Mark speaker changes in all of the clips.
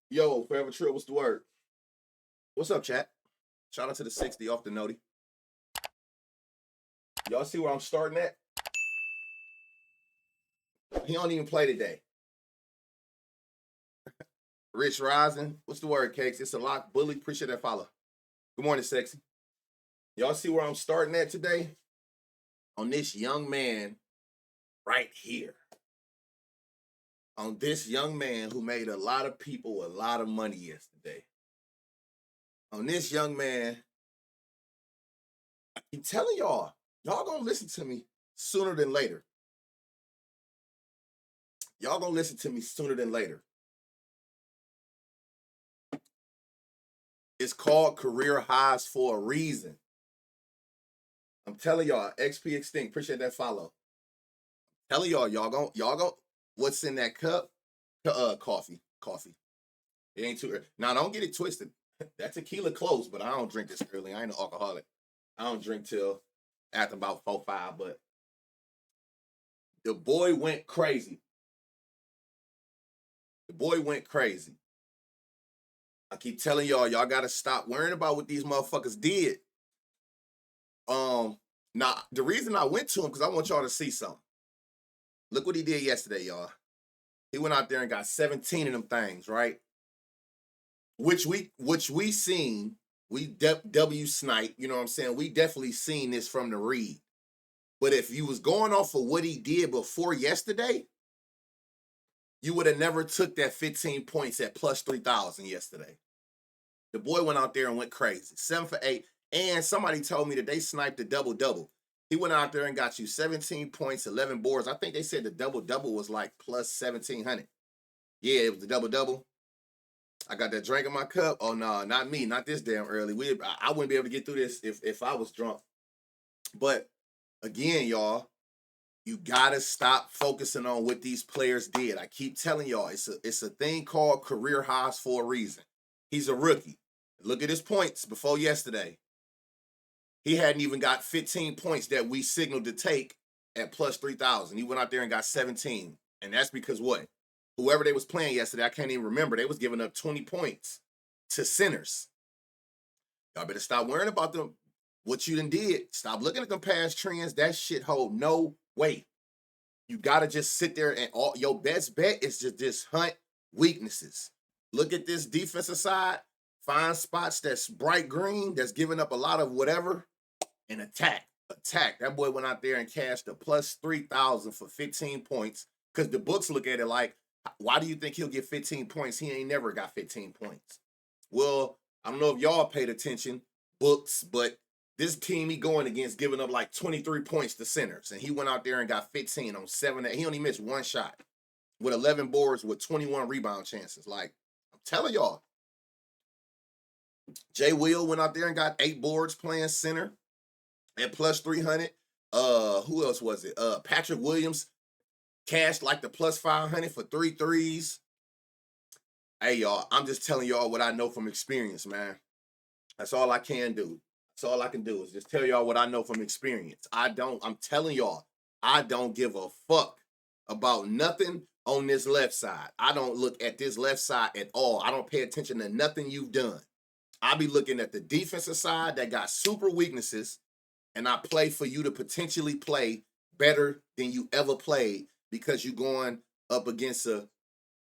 Speaker 1: Yo, Forever Trill, what's the word? What's up, chat? Shout out to the 60 off the noti. Y'all see where I'm starting at? He don't even play today. Rich Rising. What's the word, Cakes? It's a lot. Bully, appreciate that follow. Good morning, sexy. Y'all see where I'm starting at today? On this young man right here. On this young man who made a lot of people a lot of money yesterday. On this young man, I keep telling y'all gonna listen to me sooner than later. Y'all gonna listen to me sooner than later. It's called career highs for a reason. I'm telling y'all, XP Extinct, appreciate that follow. Telling y'all go. What's in that cup? Coffee. It ain't too early. Now, don't get it twisted. That tequila close, but I don't drink this early. I ain't an alcoholic. I don't drink till after about 4, 5, but the boy went crazy. I keep telling y'all gotta stop worrying about what these motherfuckers did. Now the reason I went to him because I want y'all to see something. Look what he did yesterday, y'all. He went out there and got 17 of them things, right? Which we seen, we W snipe, you know what I'm saying? We definitely seen this from the read. But if you was going off of what he did before yesterday, you would have never took that 15 points at plus 3,000 yesterday. The boy went out there and went crazy. 7 for 8. And somebody told me that they sniped the double-double. He went out there and got you 17 points, 11 boards. I think they said the double-double was like plus 1,700. Yeah, it was the double-double. I got that drink in my cup. Oh, no, not me. Not this damn early. I wouldn't be able to get through this if I was drunk. But, again, y'all, you got to stop focusing on what these players did. I keep telling y'all, it's a thing called career highs for a reason. He's a rookie. Look at his points before yesterday. He hadn't even got 15 points that we signaled to take at plus 3,000. He went out there and got 17. And that's because what? Whoever they was playing yesterday, I can't even remember. They was giving up 20 points to centers. Y'all better stop worrying about them. What you done did. Stop looking at them past trends. That shit hold no weight. You got to just sit there and your best bet is to just hunt weaknesses. Look at this defensive side. Find spots that's bright green, that's giving up a lot of whatever, and attack. That boy went out there and cashed a plus 3,000 for 15 points because the books look at it like, why do you think he'll get 15 points? He ain't never got 15 points. Well, I don't know if y'all paid attention, books, but this team he going against giving up like 23 points to centers, and he went out there and got 15 on 7. He only missed one shot with 11 boards with 21 rebound chances. Like, I'm telling y'all. Jay Will went out there and got 8 boards playing center at plus 300. Who else was it? Patrick Williams cashed like the plus 500 for 3 threes. Hey, y'all, I'm just telling y'all what I know from experience, man. That's all I can do. That's all I can do is just tell y'all what I know from experience. I'm telling y'all, I don't give a fuck about nothing on this left side. I don't look at this left side at all. I don't pay attention to nothing you've done. I'll be looking at the defensive side that got super weaknesses, and I play for you to potentially play better than you ever played because you're going up against a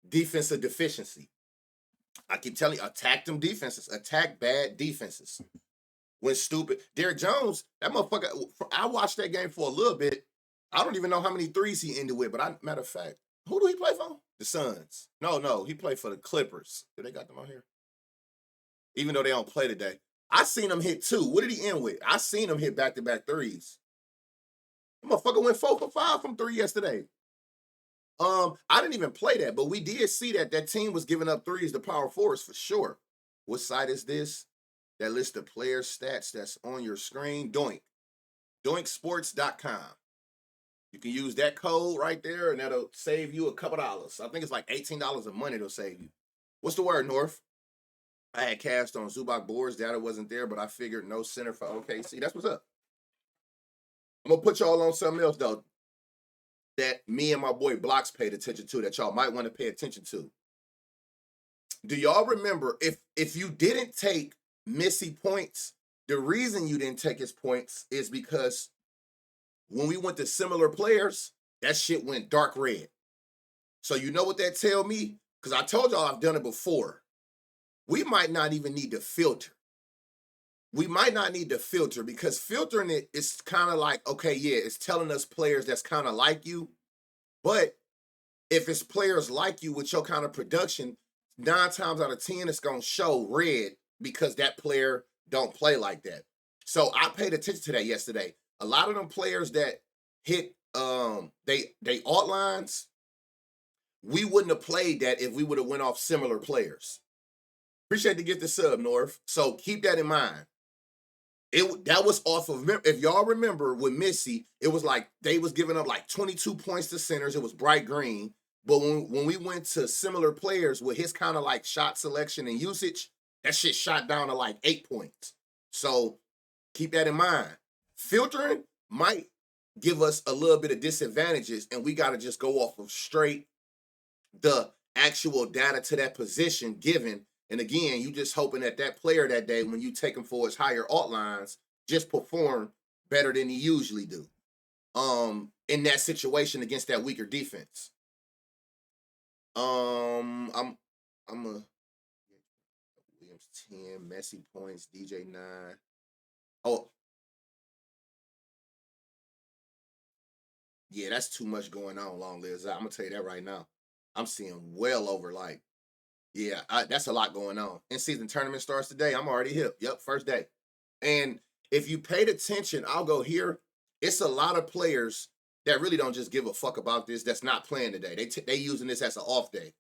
Speaker 1: defensive deficiency. I keep telling you, attack them defenses. Attack bad defenses. When stupid. Derrick Jones, that motherfucker, I watched that game for a little bit. I don't even know how many threes he ended with, but matter of fact, who do he play for? The Suns. No, he played for the Clippers. Do they got them on here? Even though they don't play today. I seen him hit 2. What did he end with? I seen him hit back-to-back threes. The motherfucker went 4 for 5 from 3 yesterday. I didn't even play that, but we did see that team was giving up threes to power forwards for sure. What site is this? That list of player stats that's on your screen. Doink. Doinksports.com. You can use that code right there, and that'll save you a couple dollars. I think it's like $18 a month it'll save you. What's the word, North? I had cashed on Zubac boards. Data wasn't there, but I figured no center for OKC. That's what's up. I'm going to put y'all on something else, though, that me and my boy Blocks paid attention to that y'all might want to pay attention to. Do y'all remember if you didn't take Missy points, the reason you didn't take his points is because when we went to similar players, that shit went dark red. So you know what that tell me? Because I told y'all I've done it before. We might not even need to filter. We might not need to filter because filtering it is kind of like, okay, yeah, it's telling us players that's kind of like you. But if it's players like you with your kind of production, 9 times out of 10, it's going to show red because that player don't play like that. So I paid attention to that yesterday. A lot of them players that hit they alt lines, we wouldn't have played that if we would have went off similar players. Appreciate to get the sub, North. So keep that in mind. That was off of, if y'all remember with Missy, it was like they was giving up like 22 points to centers. It was bright green. But when we went to similar players with his kind of like shot selection and usage, that shit shot down to like 8 points. So keep that in mind. Filtering might give us a little bit of disadvantages, and we got to just go off of straight the actual data to that position given. And again, you just hoping that that player that day, when you take him for his higher alt lines, just perform better than he usually do in that situation against that weaker defense. I'm a Williams 10, Messi points, DJ 9. Oh, yeah, that's too much going on, long live Zach. I'm gonna tell you that right now. I'm seeing well over like, yeah, that's a lot going on. In-season tournament starts today. I'm already hip. Yep, first day. And if you paid attention, I'll go here. It's a lot of players that really don't just give a fuck about this that's not playing today. They using this as an off day.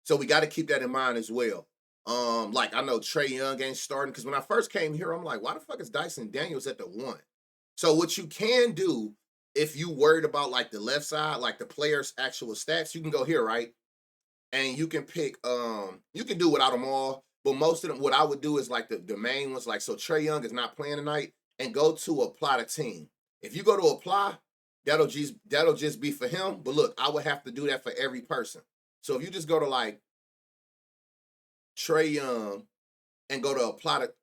Speaker 1: So we got to keep that in mind as well. Like I know Trae Young ain't starting because when I first came here, I'm like, why the fuck is Dyson Daniels at the 1? So what you can do if you worried about like the left side, like the player's actual stats, you can go here, right? And you can pick, you can do without them all, but most of them, what I would do is like the main ones, like, so Trae Young is not playing tonight, and go to apply to team. If you go to apply, that'll just be for him. But look, I would have to do that for every person. So if you just go to like Trae Young and go to apply to,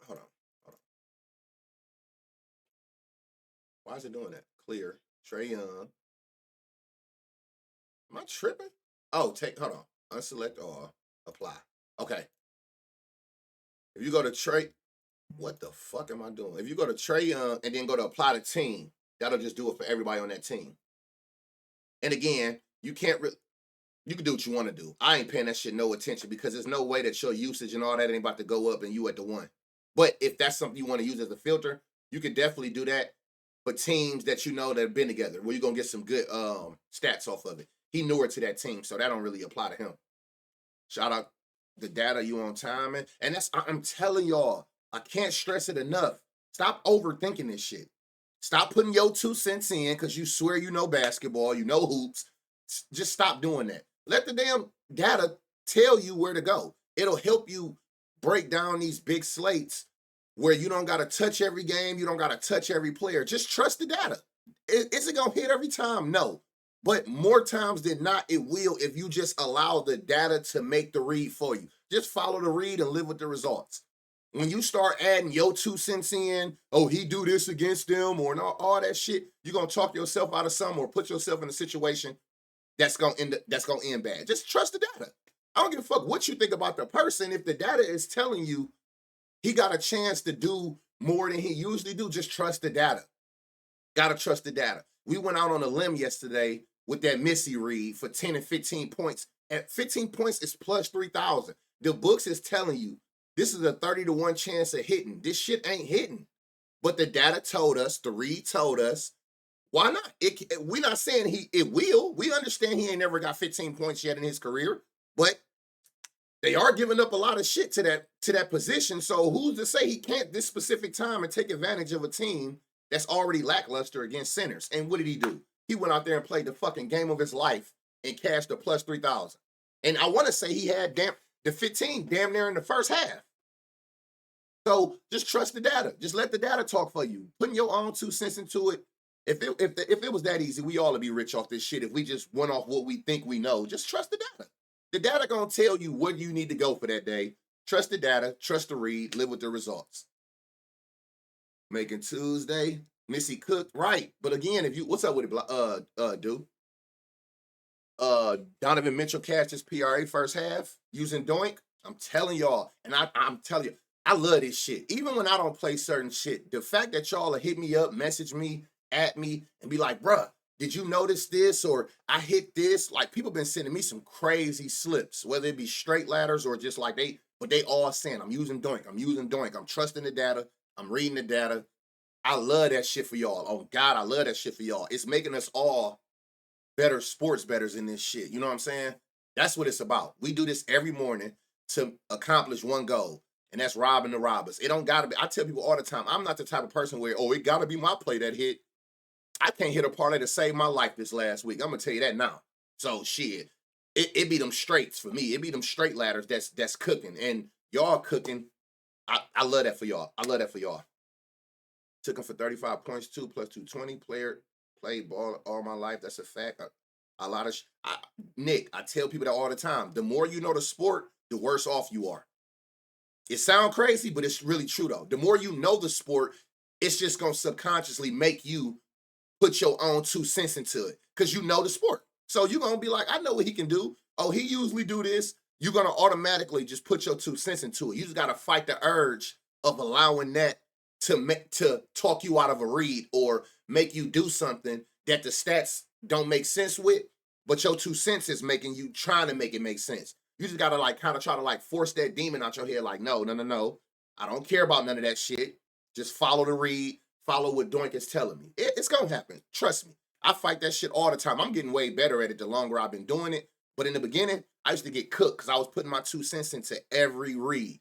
Speaker 1: hold on. Why is it doing that? Clear, Trae Young. Am I tripping? Oh, hold on. Unselect all. Apply. Okay. If you go to Trae, what the fuck am I doing? If you go to Trae Young and then go to apply to team, that'll just do it for everybody on that team. And again, you can't you can do what you want to do. I ain't paying that shit no attention because there's no way that your usage and all that ain't about to go up and you at the 1. But if that's something you want to use as a filter, you could definitely do that for teams that you know that have been together, where you're gonna get some good stats off of it. He newer to that team, so that don't really apply to him. Shout out the data, you on time, man. And I'm telling y'all, I can't stress it enough. Stop overthinking this shit. Stop putting your 2 cents in because you swear you know basketball, you know hoops. Just stop doing that. Let the damn data tell you where to go. It'll help you break down these big slates where you don't got to touch every game, you don't got to touch every player. Just trust the data. Is it going to hit every time? No. But more times than not, it will if you just allow the data to make the read for you. Just follow the read and live with the results. When you start adding your 2 cents in, oh, he do this against them or all that shit, you're going to talk yourself out of something or put yourself in a situation that's going to end bad. Just trust the data. I don't give a fuck what you think about the person. If the data is telling you he got a chance to do more than he usually do, just trust the data. Gotta trust the data. We went out on a limb yesterday with that Missy read for 10 and 15 points. At 15 points, it's plus 3,000. The books is telling you this is a 30 to 1 chance of hitting. This shit ain't hitting. But the data told us, the read told us, why not? We're not saying it will. We understand he ain't never got 15 points yet in his career, but they are giving up a lot of shit to that position. So who's to say he can't this specific time and take advantage of a team that's already lackluster against centers? And what did he do? He went out there and played the fucking game of his life and cashed a plus 3,000. And I want to say he had the 15 damn near in the first half. So just trust the data. Just let the data talk for you. Putting your own 2 cents into it, If it was that easy, we all would be rich off this shit. If we just went off what we think we know, just trust the data. The data gonna tell you what you need to go for that day. Trust the data, trust the read, live with the results. Making Tuesday, Missy Cook, right? But again, if you what's up with it, dude? Donovan Mitchell cashed his PRA first half using Doink. I'm telling y'all, and I'm telling you, I love this shit. Even when I don't play certain shit, the fact that y'all hit me up, message me, at me, and be like, bruh, did you notice this? Or I hit this. Like, people been sending me some crazy slips, whether it be straight ladders or just like but they all saying, I'm using Doink, I'm trusting the data, I'm reading the data. I love that shit for y'all. Oh God, I love that shit for y'all. It's making us all better sports bettors in this shit. You know what I'm saying? That's what it's about. We do this every morning to accomplish one goal, and that's robbing the robbers. It don't gotta be. I tell people all the time, I'm not the type of person where, oh, it gotta be my play that hit. I can't hit a parlay to save my life this last week. I'm gonna tell you that now. So shit, it be them straights for me. It be them straight ladders that's cooking, and y'all cooking. I love that for y'all. I love that for y'all. Took him for 35 points, 2 plus 220. Played ball all my life. That's a fact. Nick, I tell people that all the time. The more you know the sport, the worse off you are. It sounds crazy, but it's really true though. The more you know the sport, it's just gonna subconsciously make you put your own 2 cents into it because you know the sport. So you're gonna be like, I know what he can do. Oh, he usually do this. You're gonna automatically just put your 2 cents into it. You just gotta fight the urge of allowing that to talk you out of a read or make you do something that the stats don't make sense with, but your 2 cents is making you trying to make it make sense. You just gotta like kind of try to like force that demon out your head. Like, no. I don't care about none of that shit. Just follow the read, follow what Doink is telling me. It's gonna happen. Trust me. I fight that shit all the time. I'm getting way better at it the longer I've been doing it. But in the beginning, I used to get cooked because I was putting my 2 cents into every read.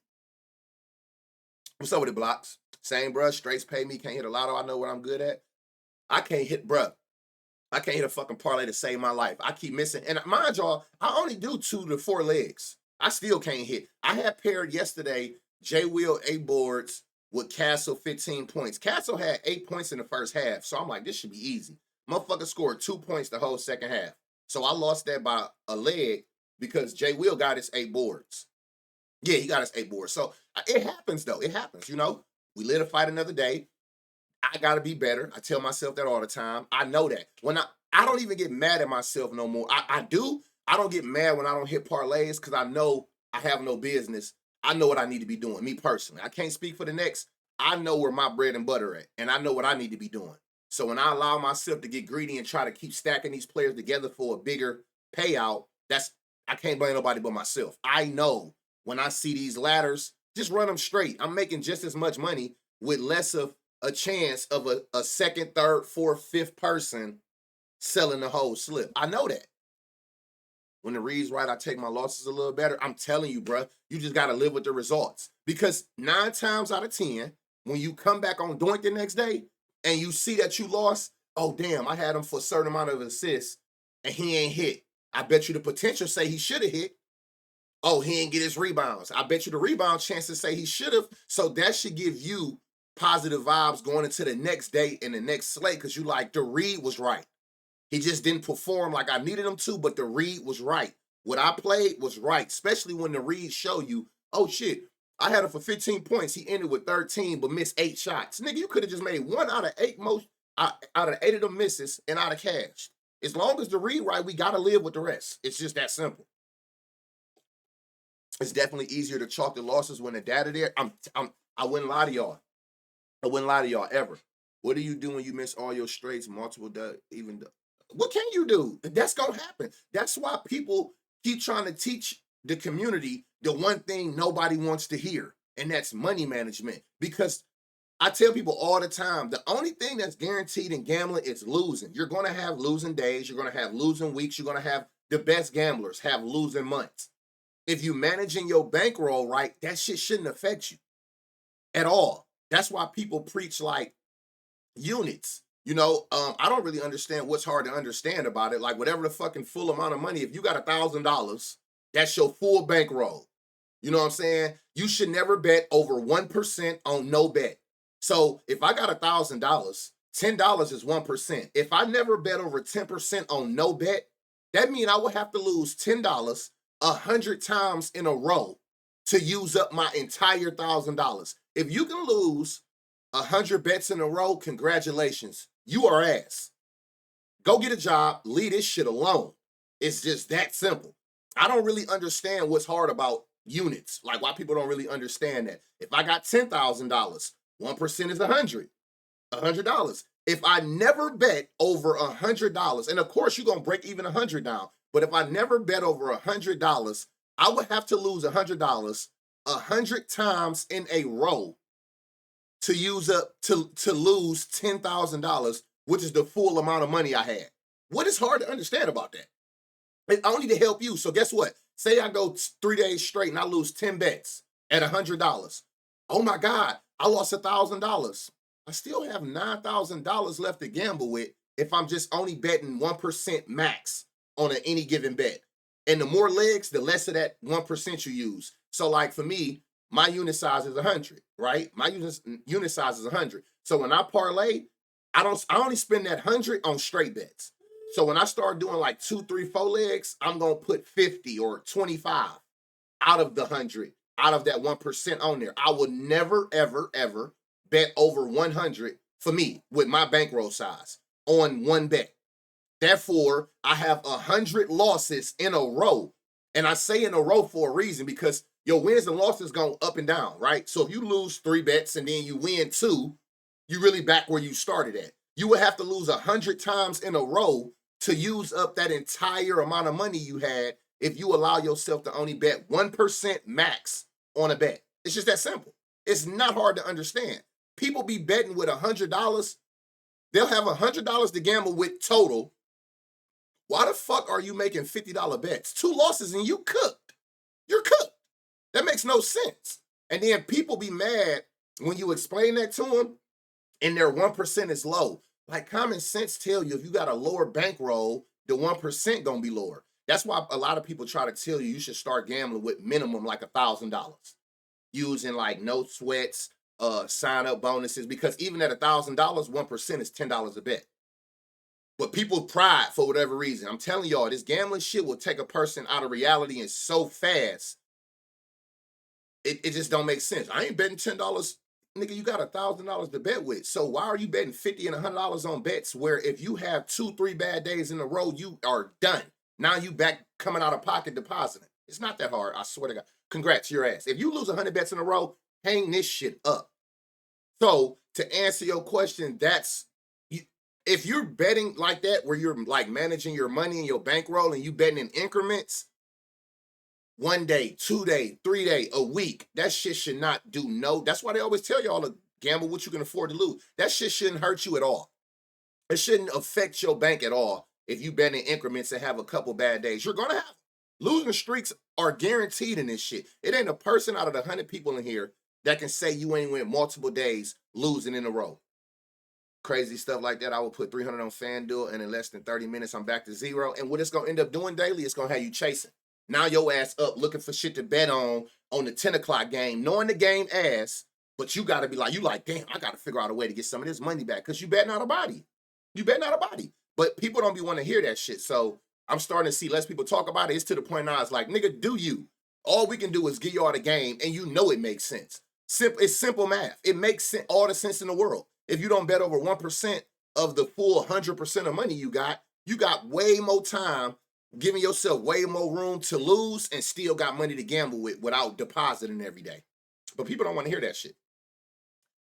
Speaker 1: What's up with the blocks? Same, bruh. Straights pay me. Can't hit a lotto. I know what I'm good at. I can't hit, bruh. I can't hit a fucking parlay to save my life. I keep missing. And mind y'all, I only do 2 to 4 legs. I still can't hit. I had paired yesterday J Will 8 boards with Castle 15 points. Castle had 8 points in the first half. So I'm like, this should be easy. Motherfucker scored 2 points the whole second half. So I lost that by a leg because J Will got his 8 boards. Yeah, he got his 8 boards. So it happens though. It happens, you know. We live to fight another day. I gotta be better. I tell myself that all the time. I know that. When I don't even get mad at myself no more. I do. I don't get mad when I don't hit parlays because I know I have no business. I know what I need to be doing, me personally. I can't speak for the next. I know where my bread and butter at, and I know what I need to be doing. So when I allow myself to get greedy and try to keep stacking these players together for a bigger payout, I can't blame nobody but myself. I know when I see these ladders, just run them straight. I'm making just as much money with less of a chance of a second, third, fourth, fifth person selling the whole slip. I know that. When the read's right, I take my losses a little better. I'm telling you, bruh, you just got to live with the results. Because 9 times out of 10, when you come back on Doink the next day and you see that you lost, oh, damn, I had him for a certain amount of assists and he ain't hit. I bet you the potential say he should have hit. Oh, he ain't get his rebounds. I bet you the rebound chances say he should have. So that should give you positive vibes going into the next day and the next slate because you like, the read was right. He just didn't perform like I needed him to, but the read was right. What I played was right, especially when the reads show you, oh shit, I had him for 15 points. He ended with 13, but missed 8 shots. Nigga, you could have just made 1 out of 8 out of 8 of them misses and out of cash. As long as the read right, we gotta live with the rest. It's just that simple. It's definitely easier to chalk the losses when the data there. I wouldn't lie to y'all. I wouldn't lie to y'all ever. What do you do when you miss all your straights, multiple, what can you do? That's going to happen. That's why people keep trying to teach the community the one thing nobody wants to hear, and that's money management. Because I tell people all the time, the only thing that's guaranteed in gambling is losing. You're going to have losing days. You're going to have losing weeks. You're going to have the best gamblers have losing months. If you're managing your bankroll right, that shit shouldn't affect you at all. That's why people preach like units. You know, I don't really understand what's hard to understand about it. Like whatever the fucking full amount of money, if you got $1,000, that's your full bankroll. You know what I'm saying? You should never bet over 1% on no bet. So if I got $1,000 $10 is 1%. If I never bet over 10% on no bet, that means I would have to lose $10 100 times in a row to use up my entire $1,000. If you can lose 100 bets in a row, congratulations. You are ass. Go get a job, leave this shit alone. It's just that simple. I don't really understand what's hard about units, like why people don't really understand that. If I got $10,000, 1% is $100. If I never bet over $100, and of course you're gonna break even 100 now, but if I never bet over $100, I would have to lose $100 100 times in a row to use up to lose $10,000, which is the full amount of money I had. What is hard to understand about that? I don't need to help you. So guess what? Say I go 3 days straight and I lose 10 bets at $100. Oh my God, I lost $1,000. I still have $9,000 left to gamble with if I'm just only betting 1% max on any given bet. And the more legs, the less of that 1% you use. So like for me, my unit size is 100, right? My unit size is 100. So when I parlay, I only spend that 100 on straight bets. So when I start doing like 2, 3, 4 legs, I'm gonna put 50 or 25 out of the 100, out of that 1% on there. I will never, ever, ever bet over 100 for me with my bankroll size on one bet. Therefore, I have 100 losses in a row. And I say in a row for a reason, because your wins and losses go up and down, right? So if you lose 3 bets and then you win 2, you really back where you started at. You would have to lose 100 times in a row to use up that entire amount of money you had if you allow yourself to only bet 1% max on a bet. It's just that simple. It's not hard to understand. People be betting with $100. They'll have $100 to gamble with total. Why the fuck are you making $50 bets? 2 losses and you cooked. You're cooked. That makes no sense. And then people be mad when you explain that to them and their 1% is low. Like common sense tell you if you got a lower bankroll, the 1% gonna be lower. That's why a lot of people try to tell you should start gambling with minimum like $1,000. Using like no sweats, sign up bonuses, because even at $1,000, 1% is $10 a bet. But people pride for whatever reason. I'm telling y'all, this gambling shit will take a person out of reality and so fast, it just don't make sense. I ain't betting $10. Nigga, you got $1,000 to bet with. So why are you betting $50 and $100 on bets where if you have 2, 3 bad days in a row, you are done. Now you back coming out of pocket depositing. It's not that hard, I swear to God. Congrats, your ass. If you lose 100 bets in a row, hang this shit up. So to answer your question, if you're betting like that, where you're like managing your money and your bankroll and you betting in increments, 1 day, 2 day, 3 day, a week, that shit should not do that's why they always tell y'all to gamble what you can afford to lose. That shit shouldn't hurt you at all. It shouldn't affect your bank at all if you bet in increments and have a couple bad days. You're gonna have them. Losing streaks are guaranteed in this shit. It ain't a person out of the 100 people in here that can say you ain't went multiple days losing in a row. Crazy stuff like that. I will put 300 on FanDuel, and in less than 30 minutes, I'm back to zero. And what it's gonna end up doing daily, it's gonna have you chasing. Now your ass up looking for shit to bet on the 10 o'clock game, knowing the game ass, but you gotta be like, damn, I gotta figure out a way to get some of this money back, because you betting out a body. You betting out a body. But people don't be wanting to hear that shit. So I'm starting to see less people talk about it. It's to the point now, it's like, nigga, do you? All we can do is give y'all the game, and you know it makes sense. It's simple math. It makes all the sense in the world. If you don't bet over 1% of the full 100% of money you got way more time, giving yourself way more room to lose, and still got money to gamble with without depositing every day. But people don't want to hear that shit.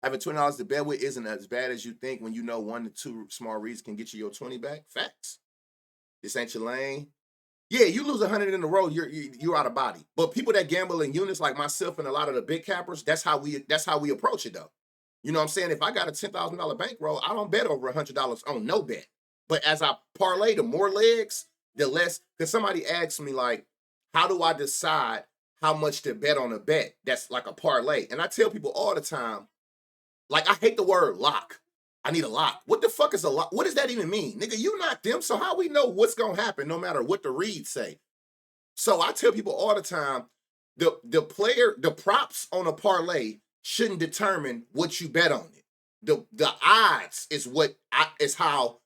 Speaker 1: Having $20 to bet with isn't as bad as you think when you know 1 to 2 small reads can get you your 20 back. Facts. This ain't your lane. Yeah, you lose 100 in a row, you're out of body. But people that gamble in units like myself and a lot of the big cappers, that's how we approach it though. You know what I'm saying? If I got a $10,000 bankroll, I don't bet over $100 on no bet. But as I parlay, the more legs, the less. Because somebody asked me like, how do I decide how much to bet on a bet that's like a parlay? And I tell people all the time, like, I hate the word lock. I need a lock. What the fuck is a lock? What does that even mean? Nigga, you not them, so how we know what's going to happen no matter what the reads say? So I tell people all the time, the props on a parlay shouldn't determine what you bet on it. The odds is how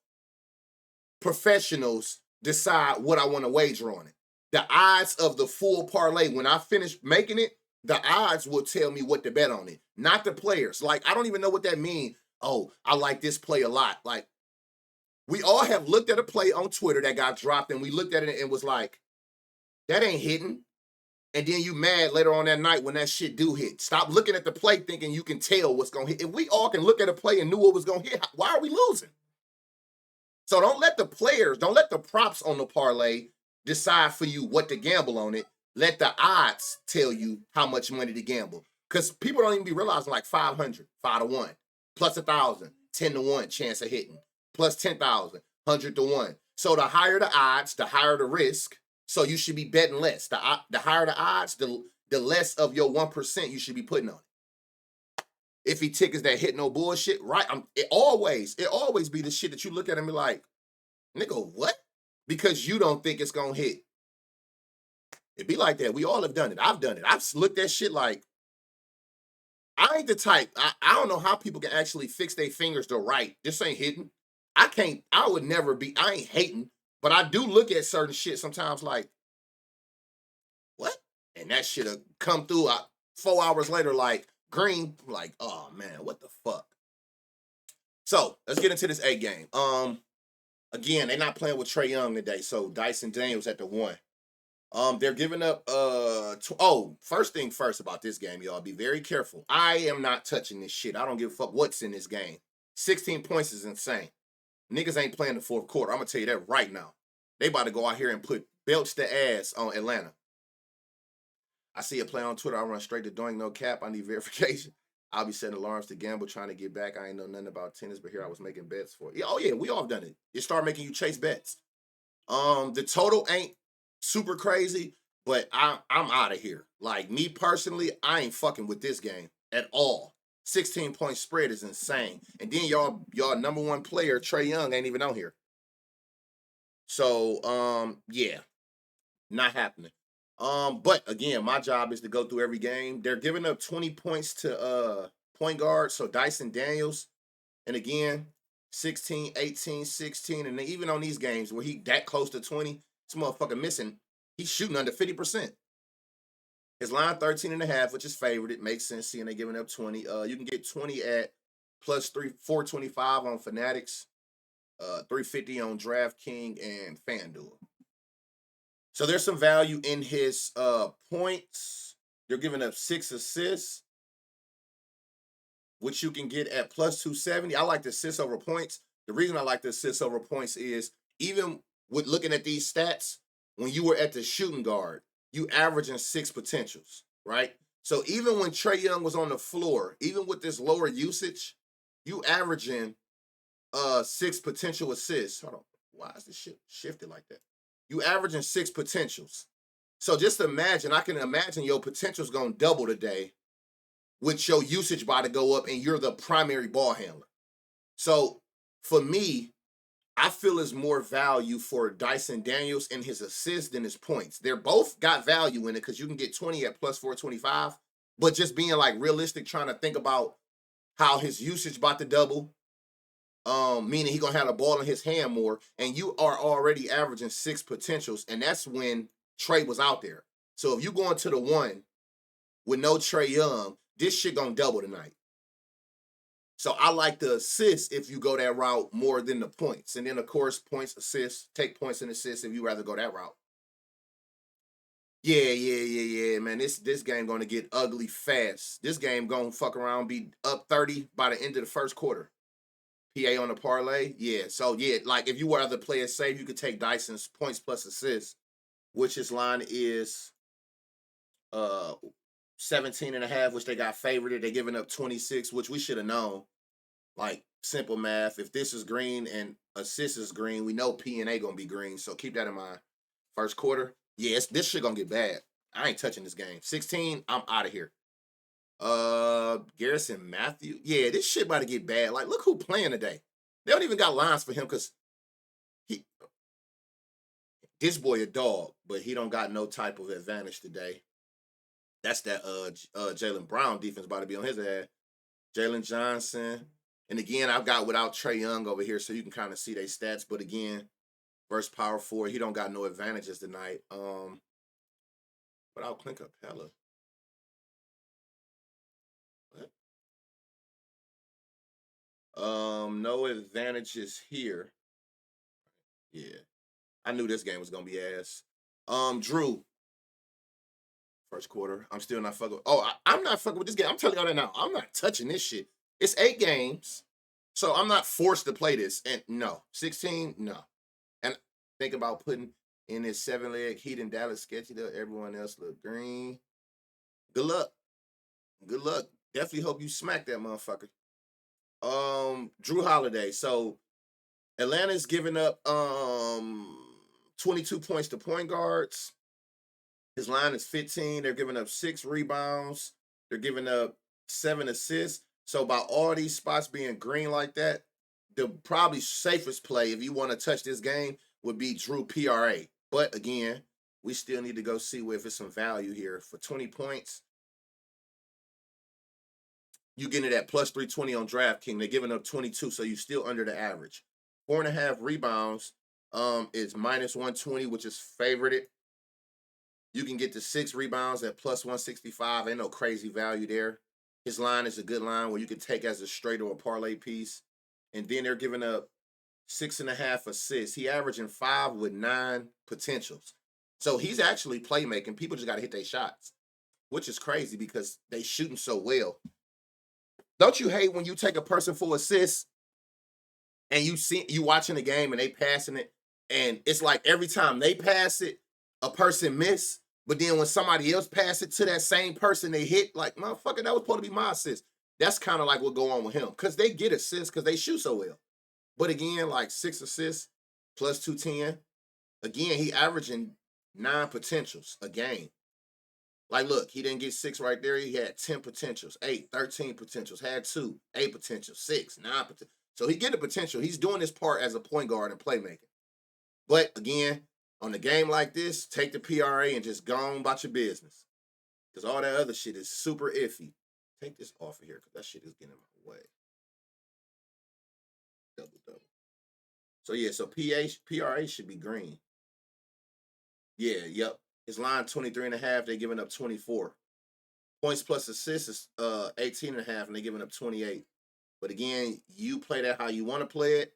Speaker 1: professionals decide what I want to wager on it. The odds of the full parlay, when I finish making it, the odds will tell me what to bet on it, not the players. Like, I don't even know what that means. Oh, I like this play a lot. Like, we all have looked at a play on Twitter that got dropped, and we looked at it and was like, that ain't hitting. And then you mad later on that night when that shit do hit. Stop looking at the play thinking you can tell what's going to hit. If we all can look at a play and knew what was going to hit, why are we losing? So don't let the props on the parlay decide for you what to gamble on it. Let the odds tell you how much money to gamble. Because people don't even be realizing like 500, 5 to 1, plus 1,000, 10 to 1 chance of hitting, plus 10,000, 100 to 1. So the higher the odds, the higher the risk. So you should be betting less. The higher the odds, the less of your 1% you should be putting on it. If he tickets that hit no bullshit, right? It always be the shit that you look at and be like, nigga, what? Because you don't think it's gonna hit. It be like that. We all have done it. I've done it. I've looked at shit like, I ain't the type. I don't know how people can actually fix their fingers to right. This ain't hitting. I can't. I would never be. I ain't hating. But I do look at certain shit sometimes like, what? And that shit will come through 4 hours later like green. I'm like, oh man, what the fuck? So let's get into this A game. Again, they're not playing with Trae Young today, so Dyson Daniels at the 1. They're giving up first thing first about this game, y'all. Be very careful. I am not touching this shit. I don't give a fuck what's in this game. 16 points is insane. Niggas ain't playing the fourth quarter. I'm gonna tell you that right now. They about to go out here and put belts to ass on Atlanta. I see a play on Twitter. I run straight to doing no cap. I need verification. I'll be setting alarms to gamble, trying to get back. I ain't know nothing about tennis, but here I was making bets for it. Yeah, oh yeah, we all done it. It start making you chase bets. The total ain't super crazy, but I'm out of here. Like, me personally, I ain't fucking with this game at all. 16-point spread is insane. And then y'all number one player, Trae Young, ain't even on here. So, yeah, not happening. But again, my job is to go through every game. They're giving up 20 points to point guard, so Dyson Daniels. And again, 16, 18, 16, and even on these games where he that close to 20, this motherfucker missing, he's shooting under 50%. His line 13.5, which is favored. It makes sense seeing they giving up 20. You can get 20 at plus 425 on Fanatics, 350 on DraftKings and FanDuel. So there's some value in his points. They're giving up 6 assists, which you can get at plus 270. I like the assists over points. The reason I like the assists over points is even with looking at these stats, when you were at the shooting guard, you averaging 6 potentials, right? So even when Trae Young was on the floor, even with this lower usage, you averaging 6 potential assists. Hold on. Why is this shit shifted like that? You averaging 6 potentials. So just imagine, I can imagine your potential's going to double today with your usage about to go up and you're the primary ball handler. So for me, I feel there's more value for Dyson Daniels in his assists than his points. They're both got value in it because you can get 20 at plus 425, but just being like realistic, trying to think about how his usage about to double, meaning he gonna have the ball in his hand more, and you are already averaging 6 potentials, and that's when Trae was out there. So if you go into the 1 with no Trae Young, this shit gonna double tonight. So I like the assists if you go that route more than the points. And then, of course, points, assists, take points and assists if you rather go that route. Yeah, man. This game going to get ugly fast. This game going to fuck around, be up 30 by the end of the first quarter. PA on the parlay? Yeah. So, yeah, like if you were other players safe, you could take Dyson's points plus assists, which his line is 17.5, which they got favorited. They're giving up 26, which we should have known. Like, simple math. If this is green and assist is green, we know P and A going to be green. So keep that in mind. First quarter. Yeah, this shit going to get bad. I ain't touching this game. 16, I'm out of here. Garrison Matthew. Yeah, this shit about to get bad. Like, look who playing today. They don't even got lines for him because this boy a dog, but he don't got no type of advantage today. That's that Jaylen Brown defense about to be on his ass. Jalen Johnson. And again, I've got without Trae Young over here, so you can kind of see their stats. But again, versus power forward, he don't got no advantages tonight. Without Clint Capella. What? No advantages here. Yeah. I knew this game was gonna be ass. Drew, first quarter. I'm still not fucking. Oh, I'm not fucking with this game. I'm telling y'all that now. I'm not touching this shit. It's 8 games, so I'm not forced to play this. And no, 16, no. And think about putting in this 7-leg Heat and Dallas sketchy though. Everyone else look green. Good luck. Good luck. Definitely hope you smack that motherfucker. Drew Holiday. So Atlanta's giving up 22 points to point guards. His line is 15. They're giving up 6 rebounds. They're giving up 7 assists. So by all these spots being green like that, the probably safest play if you want to touch this game would be Drew PRA. But again, we still need to go see if it's some value here. For 20 points, you getting it at plus 320 on DraftKings. They're giving up 22, so you're still under the average. 4.5 rebounds is minus 120, which is favorited. You can get to 6 rebounds at plus 165. Ain't no crazy value there. His line is a good line where you can take as a straight or a parlay piece. And then they're giving up 6.5 assists. He averaging 5 with 9 potentials. So he's actually playmaking. People just got to hit their shots, which is crazy because they shooting so well. Don't you hate when you take a person for assists and you watching the game and they passing it, and it's like every time they pass it, a person miss, but then when somebody else pass it to that same person, they hit, like, motherfucker, that was supposed to be my assist. That's kind of like what go on with him, because they get assists because they shoot so well. But again, like 6 assists plus 210. Again, he averaging 9 potentials a game. Like, look, he didn't get 6 right there. He had 10 potentials, 8, 13 potentials, had 2, 8 potentials, 6, 9 potentials. So he get the potential. He's doing this part as a point guard and playmaker. But again, on a game like this, take the PRA and just go on about your business. Because all that other shit is super iffy. Take this off of here because that shit is getting in my way. Double. So yeah, so PRA should be green. Yeah, yep. His line 23.5, they're giving up 24. Points plus assists is 18.5, and they're giving up 28. But again, you play that how you want to play it.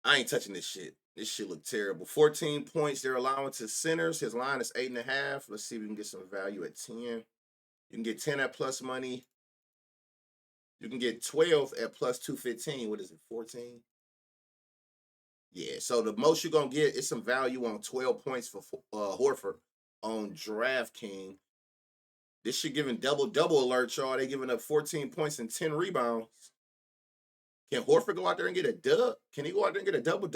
Speaker 1: I ain't touching this shit. This shit look terrible. 14 points they're allowing to centers. His line is 8.5. Let's see if we can get some value at 10. You can get 10 at plus money. You can get 12 at plus 215. What is it, 14? Yeah, so the most you're going to get is some value on 12 points for Horford on DraftKings. This shit giving double alert, y'all. They giving up 14 points and 10 rebounds. Can Horford go out there and get a dub? Can he go out there and get a double?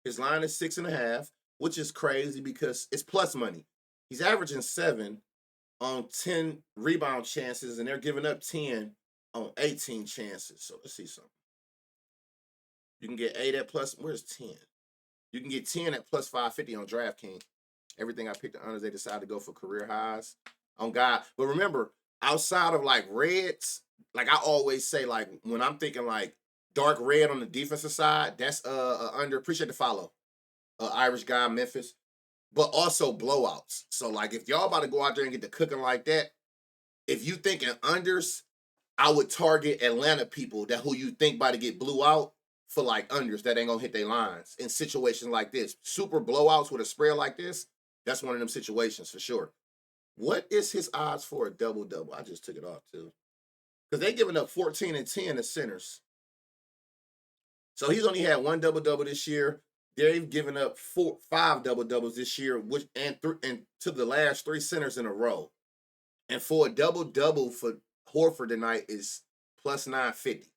Speaker 1: His line is 6.5, which is crazy because it's plus money. He's averaging 7 on 10 rebound chances, and they're giving up 10 on 18 chances. So let's see something. You can get 8 at plus. Where's 10? You can get 10 at plus 550 on DraftKings. Everything I picked the honors, they decided to go for career highs on God. But remember, outside of like reds, like I always say, like when I'm thinking like dark red on the defensive side, that's under. Appreciate the follow, Irish guy, Memphis. But also blowouts. So like if y'all about to go out there and get the cooking like that, if you thinking unders, I would target Atlanta people that who you think about to get blew out for like unders that ain't gonna hit their lines in situations like this. Super blowouts with a spread like this. That's one of them situations for sure. What is his odds for a double-double? I just took it off too. Because they giving up 14 and 10 as centers. So he's only had 1 double-double this year. They've given up 5 double-doubles this year, which and to the last 3 centers in a row. And for a double-double for Horford tonight is plus 950.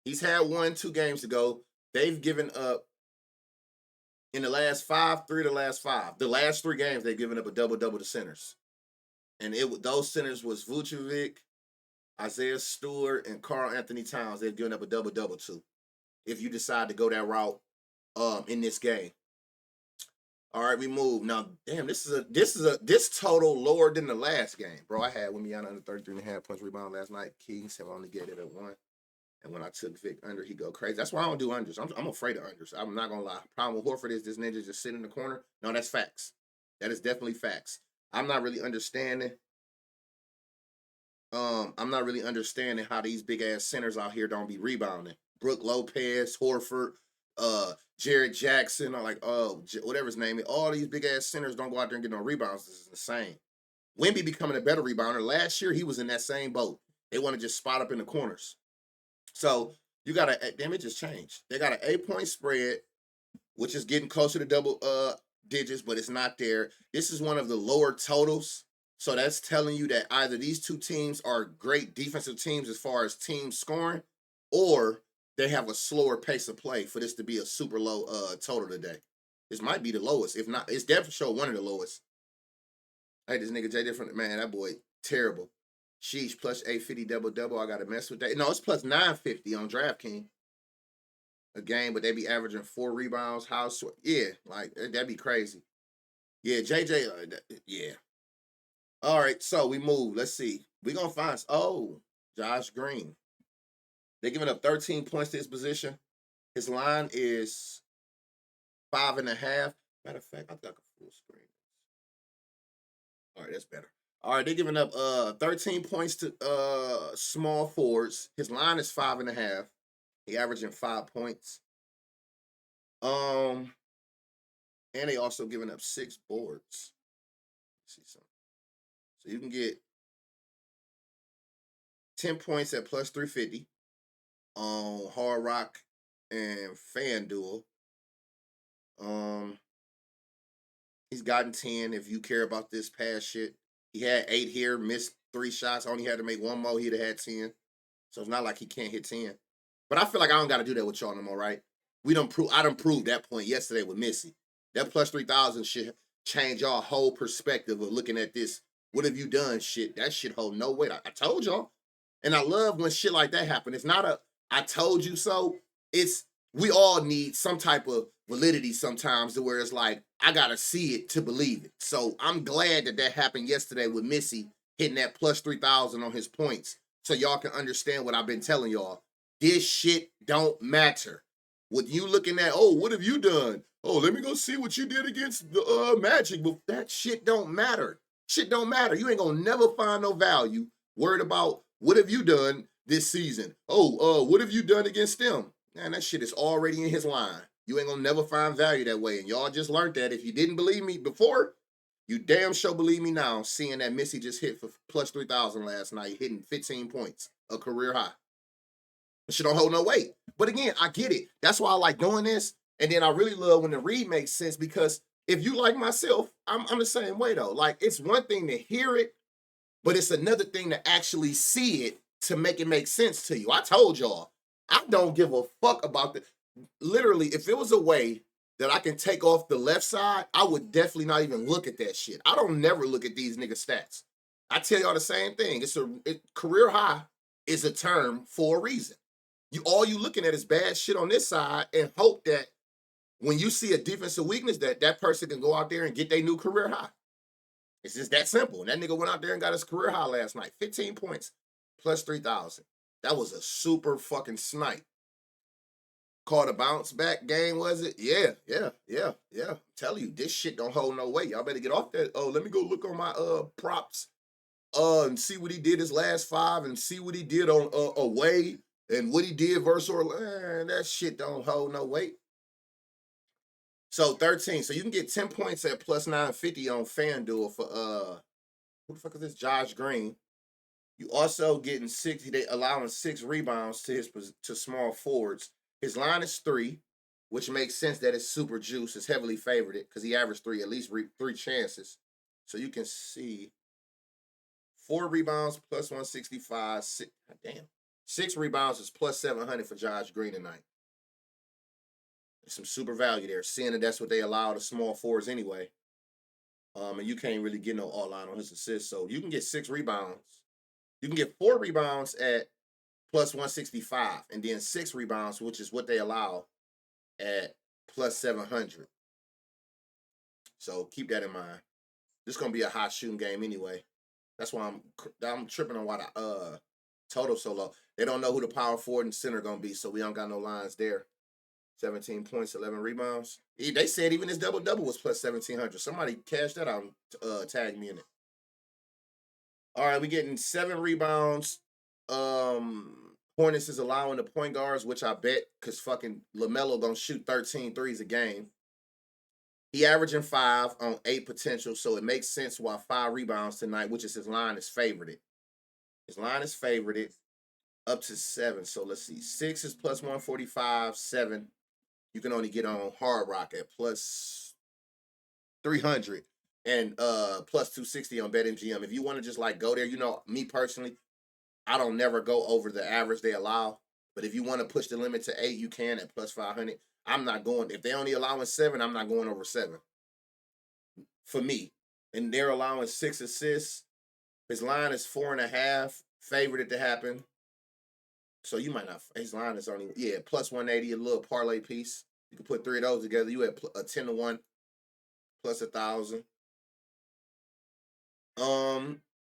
Speaker 1: He's had 1 2 games ago. They've given up in the last 5, 3 of the last 5. The last 3 games, they've given up a double-double to centers. And those centers was Vucevic, Isaiah Stewart, and Karl Anthony Towns. They've given up a double-double to if you decide to go that route in this game. All right, we move. Now, damn, this total lower than the last game. Bro, I had Wimbiana under 33.5 points rebound last night. Kings have only get it at 1. And when I took Vic under, he go crazy. That's why I don't do unders. I'm afraid of unders. I'm not gonna lie. Problem with Horford is this ninja just sitting in the corner. No, that's facts. That is definitely facts. I'm not really understanding. I'm not really understanding how these big ass centers out here don't be rebounding. Brooke Lopez, Horford, Jared Jackson, or like whatever his name is. All these big ass centers don't go out there and get no rebounds. This is insane. Wemby becoming a better rebounder. Last year he was in that same boat. They want to just spot up in the corners. So you got damn, it just changed. They got an 8-point spread, which is getting closer to double digits, but it's not there. This is one of the lower totals. So that's telling you that either these two teams are great defensive teams as far as team scoring, or they have a slower pace of play for this to be a super low total today. This might be the lowest. If not, it's definitely show one of the lowest. Hey, this nigga Jay Different, man, that boy, terrible. Sheesh, plus 850 double-double. I got to mess with that. No, it's plus 950 on DraftKings a game, but they be averaging 4 rebounds. Yeah, like, that'd be crazy. Yeah, JJ, yeah. All right, so we move. Let's see. We're going to find, Josh Green. They're giving up 13 points to his position. His line is 5.5. Matter of fact, I think I can full screen. All right, that's better. All right, they're giving up 13 points to small forwards. His line is 5.5. He averaging 5 points. And they also giving up 6 boards. Let's see something. So you can get 10 points at plus 350 on Hard Rock and FanDuel. He's gotten 10 if you care about this past shit. He had 8 here, missed 3 shots, only had to make 1 more, he'd have had 10. So it's not like he can't hit 10. But I feel like I don't got to do that with y'all no more, right? I done proved that point yesterday with Missy. That plus 3,000 shit change y'all whole perspective of looking at this. What have you done shit? That shit hold no weight. I told y'all. And I love when shit like that happen. It's not a I told you so. It's we all need some type of validity sometimes to where it's like, I got to see it to believe it. So I'm glad that happened yesterday with Missy hitting that plus 3,000 on his points. So y'all can understand what I've been telling y'all. This shit don't matter. What you looking at, what have you done? Oh, let me go see what you did against the Magic. But that shit don't matter. Shit don't matter. You ain't gonna never find no value worried about what have you done this season. What have you done against them? Man, that shit is already in his line. You ain't gonna never find value that way. And y'all just learned that. If you didn't believe me before, you damn sure believe me now, seeing that Missy just hit for plus 3,000 last night, hitting 15 points, a career high. She don't hold no weight. But again, I get it. That's why I like doing this. And then I really love when the read makes sense, because if you like myself, I'm the same way though. Like, it's one thing to hear it, but it's another thing to actually see it to make it make sense to you. I told y'all, I don't give a fuck about literally, if it was a way that I can take off the left side, I would definitely not even look at that shit. I don't never look at these nigga stats. I tell y'all the same thing. Career high is a term for a reason. All you looking at is bad shit on this side and hope that when you see a defensive weakness, that person can go out there and get their new career high. It's just that simple. And that nigga went out there and got his career high last night. 15 points, plus 3,000. That was a super fucking snipe. Called a bounce back game, was it? Yeah. I'm telling you, this shit don't hold no weight. Y'all better get off that. Let me go look on my props and see what he did his last 5 and see what he did on away and what he did versus Orlando. That shit don't hold no weight. So 13. So you can get 10 points at plus 950 on FanDuel for who the fuck is this? Josh Green. You also getting 6. They allowing 6 rebounds to small forwards. His line is 3, which makes sense that it's super juice. It's heavily favored because he averaged 3, at least 3 chances. So you can see 4 rebounds plus 165. 6 rebounds is plus 700 for Josh Green tonight. Some super value there, seeing that that's what they allow the small forwards anyway. And you can't really get no all line on his assists. So you can get 6 rebounds. You can get 4 rebounds at plus 165, and then 6 rebounds, which is what they allow, at plus 700. So keep that in mind. This is gonna be a high shooting game anyway. That's why I'm tripping on why the total so low. They don't know who the power forward and center gonna be, so we don't got no lines there. 17 points, 11 rebounds. They said even his double was plus 1,700. Somebody cashed that out and tagged me in it. All right, we getting 7 rebounds. Hornets is allowing the point guards, which I bet because fucking LaMelo gonna shoot 13 threes a game. He averaging 5 on 8 potential, so it makes sense why 5 rebounds tonight, which is his line is favorited. His line is favorited up to 7. So let's see. 6 is plus 145, 7. You can only get on Hard Rock at plus 300 and plus 260 on BetMGM. If you want to just like go there, you know, me personally, I don't never go over the average they allow. But if you want to push the limit to 8, you can at plus 500. I'm not going. If they only allowing 7, I'm not going over 7. For me. And they're allowing 6 assists. His line is 4.5. Favored it to happen. So you might not. His line is only, plus 180, a little parlay piece. You can put 3 of those together. You had a 10-1 plus 1,000.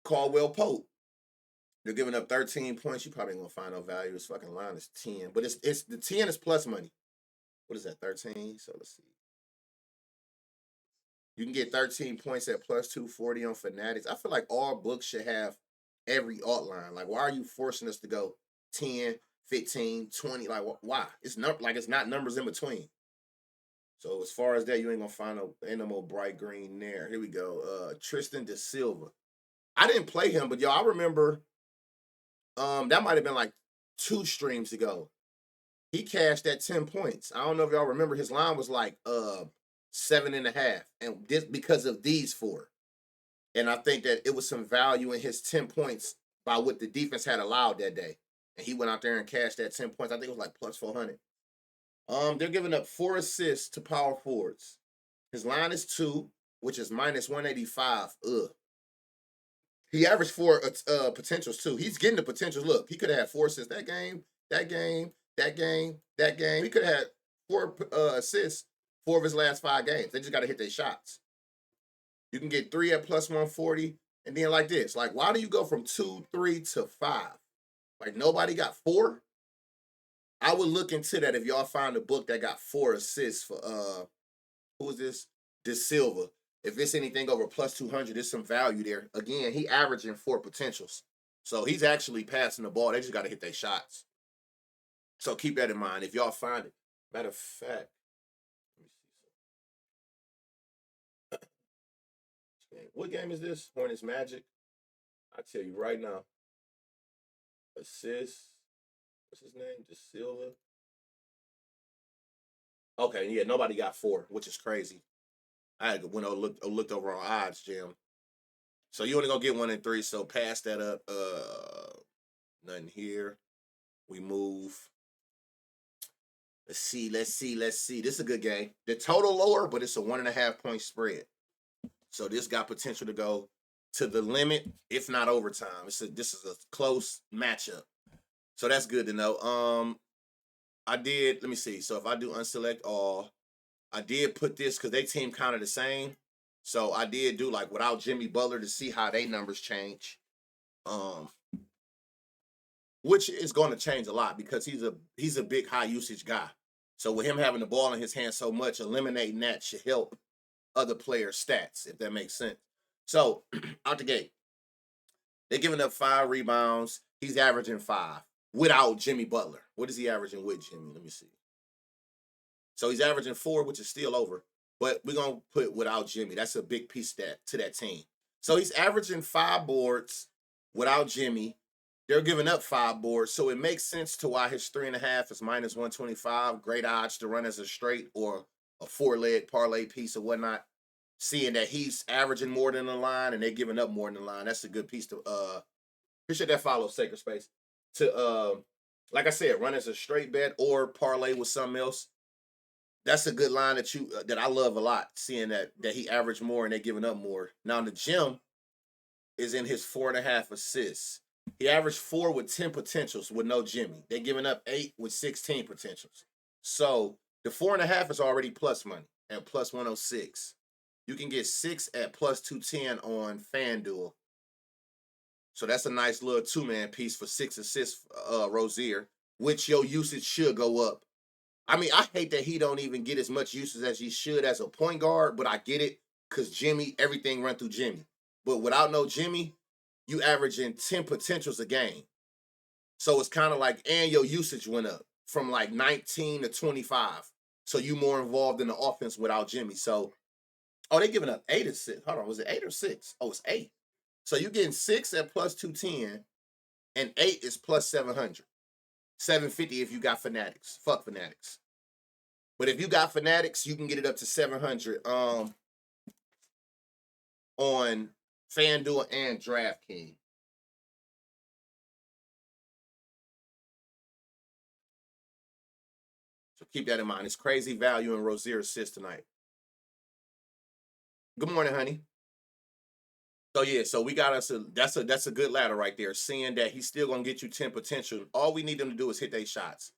Speaker 1: Caldwell Pope. They're giving up 13 points. You probably ain't gonna find no value. His fucking line is 10. But it's the 10 is plus money. What is that? 13? So let's see. You can get 13 points at plus 240 on Fanatics. I feel like all books should have every alt line. Like, why are you forcing us to go 10, 15, 20? Like, why? It's not numbers in between. So as far as that, you ain't gonna find no more bright green there. Here we go. Tristan Da Silva. I didn't play him, but I remember that might have been like 2 streams ago. He cashed at 10 points. I don't know if y'all remember, his line was like 7.5. And this because of these 4. And I think that it was some value in his 10 points by what the defense had allowed that day. And he went out there and cashed that 10 points. I think it was like plus 400. They're giving up 4 assists to power forwards. His line is 2, which is minus 185. He averaged 4 potentials too. He's getting the potentials. Look, he could have had 4 assists that game, that game, that game, that game. He could have had 4 assists 4 of his last 5 games. They just got to hit their shots. You can get 3 at plus 140. And then like this. Like, why do you go from 2, 3 to 5? Like, nobody got 4? I would look into that if y'all find a book that got 4 assists for, who is this? Da Silva. If it's anything over plus 200, there's some value there. Again, he averaging 4 potentials. So he's actually passing the ball. They just got to hit their shots. So keep that in mind if y'all find it. Matter of fact, let me see something. What game is this? Hornets Magic. I tell you right now. Assist. What's his name? Da Silva. Okay, yeah, nobody got 4, which is crazy. I had went over looked over on odds, Jim. So you only gonna get 1 in 3. So pass that up. Nothing here. We move. Let's see. This is a good game. The total lower, but it's a 1.5 point spread. So this got potential to go to the limit, if not overtime. This is a close matchup. So that's good to know. Let me see. So if I do unselect all, I did put this because they team kind of the same. So I did do like without Jimmy Butler to see how they numbers change. Which is going to change a lot because he's a big high usage guy. So with him having the ball in his hand so much, eliminating that should help other players' stats, if that makes sense. So out the gate, they're giving up 5 rebounds. He's averaging 5 without Jimmy Butler. What is he averaging with Jimmy? Let me see. So he's averaging 4, which is still over. But we're going to put without Jimmy. That's a big piece to that team. So he's averaging 5 boards without Jimmy. They're giving up 5 boards. So it makes sense to why his 3.5 is minus 125. Great odds to run as a straight or a 4-leg parlay piece or whatnot. Seeing that he's averaging more than the line and they're giving up more than the line. That's a good piece to appreciate that follow, Sacred Space. To like I said, run as a straight bet or parlay with something else. That's a good line that I love a lot, seeing that he averaged more and they're giving up more. Now the gym is in his 4.5 assists. He averaged 4 with 10 potentials with no Jimmy. They're giving up 8 with 16 potentials. So the 4.5 is already plus money at plus 106. You can get 6 at plus 210 on FanDuel. So that's a nice little two-man piece for 6 assists, Rozier, which your usage should go up. I mean, I hate that he don't even get as much usage as he should as a point guard, but I get it because Jimmy, everything run through Jimmy. But without no Jimmy, you averaging 10 potentials a game. So it's kind of like, and your usage went up from like 19 to 25. So you more involved in the offense without Jimmy. So, oh, they giving up 8 assists. Hold on, was it 8 or 6? Oh, it's 8. So you're getting 6 at plus 210, and 8 is plus 700. 750 if you got Fanatics. Fuck Fanatics. But if you got Fanatics, you can get it up to 700 on FanDuel and DraftKings. So keep that in mind. It's crazy value in Rozier assists tonight. Good morning, honey. So yeah, so we got us that's a good ladder right there. Seeing that he's still gonna get you 10 potential. All we need them to do is hit their shots.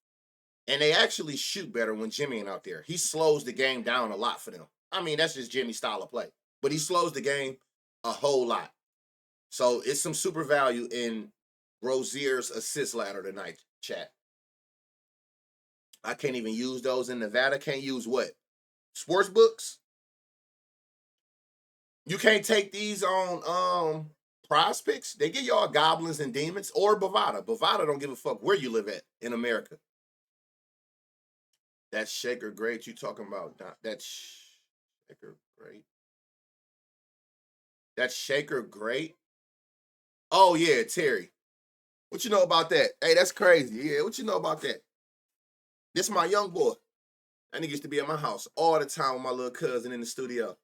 Speaker 1: And they actually shoot better when Jimmy ain't out there. He slows the game down a lot for them. I mean, that's just Jimmy's style of play. But he slows the game a whole lot. So it's some super value in Rozier's assist ladder tonight, chat. I can't even use those in Nevada. Can't use what? Sports books? You can't take these on Prize Picks. They give y'all goblins and demons or Bovada. Bovada don't give a fuck where you live at in America. That's Shaker Great you talking about. That's Shaker Great. That's Shaker Great. Oh yeah, Terry. What you know about that? Hey, that's crazy. Yeah, what you know about that? This my young boy. That nigga used to be at my house all the time with my little cousin in the studio.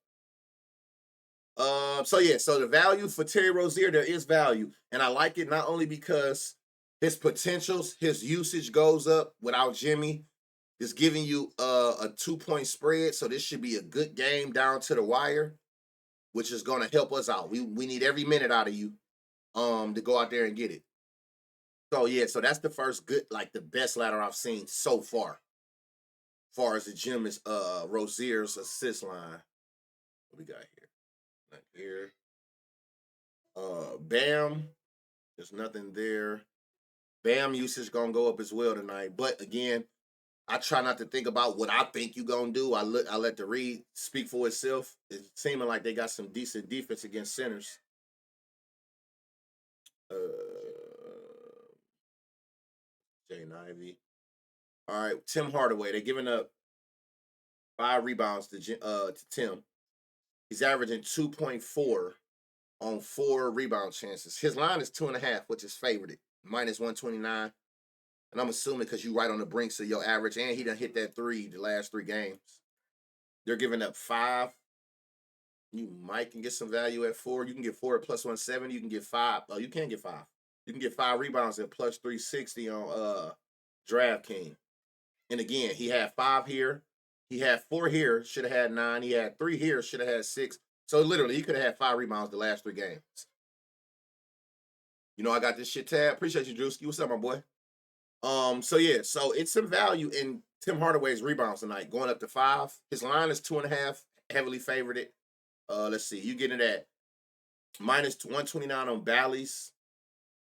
Speaker 1: So yeah, so the value for Terry Rozier, there is value. And I like it not only because his potentials, his usage goes up without Jimmy. It's giving you a 2-point spread. So this should be a good game down to the wire, which is gonna help us out. We need every minute out of you to go out there and get it. So yeah, so that's the first good, like the best ladder I've seen so far. As far as the gym is Rozier's assist line. What we got here? Not here. Bam. There's nothing there. Bam usage gonna go up as well tonight. But again, I try not to think about what I think you gonna do. I let the read speak for itself. It's seeming like they got some decent defense against centers. Jane Ivy. All right, Tim Hardaway. They're giving up 5 rebounds to Tim. He's averaging 2.4 on 4 rebound chances. His line is 2.5, which is favored. Minus 129. And I'm assuming because you right on the brink of your average, and he done hit that 3 the last 3 games. They're giving up 5. You might can get some value at 4. You can get 4 at plus 170. You can get 5. Oh, you can get 5. You can get 5 rebounds at plus 360 on DraftKings. And again, he had 5 here. He had 4 here, should have had 9. He had 3 here, should have had 6. So literally, he could have had 5 rebounds the last 3 games. You know, I got this shit tab. Appreciate you, Drewski. What's up, my boy? So yeah, so it's some value in Tim Hardaway's rebounds tonight, going up to 5. His line is 2.5, heavily favored it. Let's see, you getting it at minus 129 on Bally's.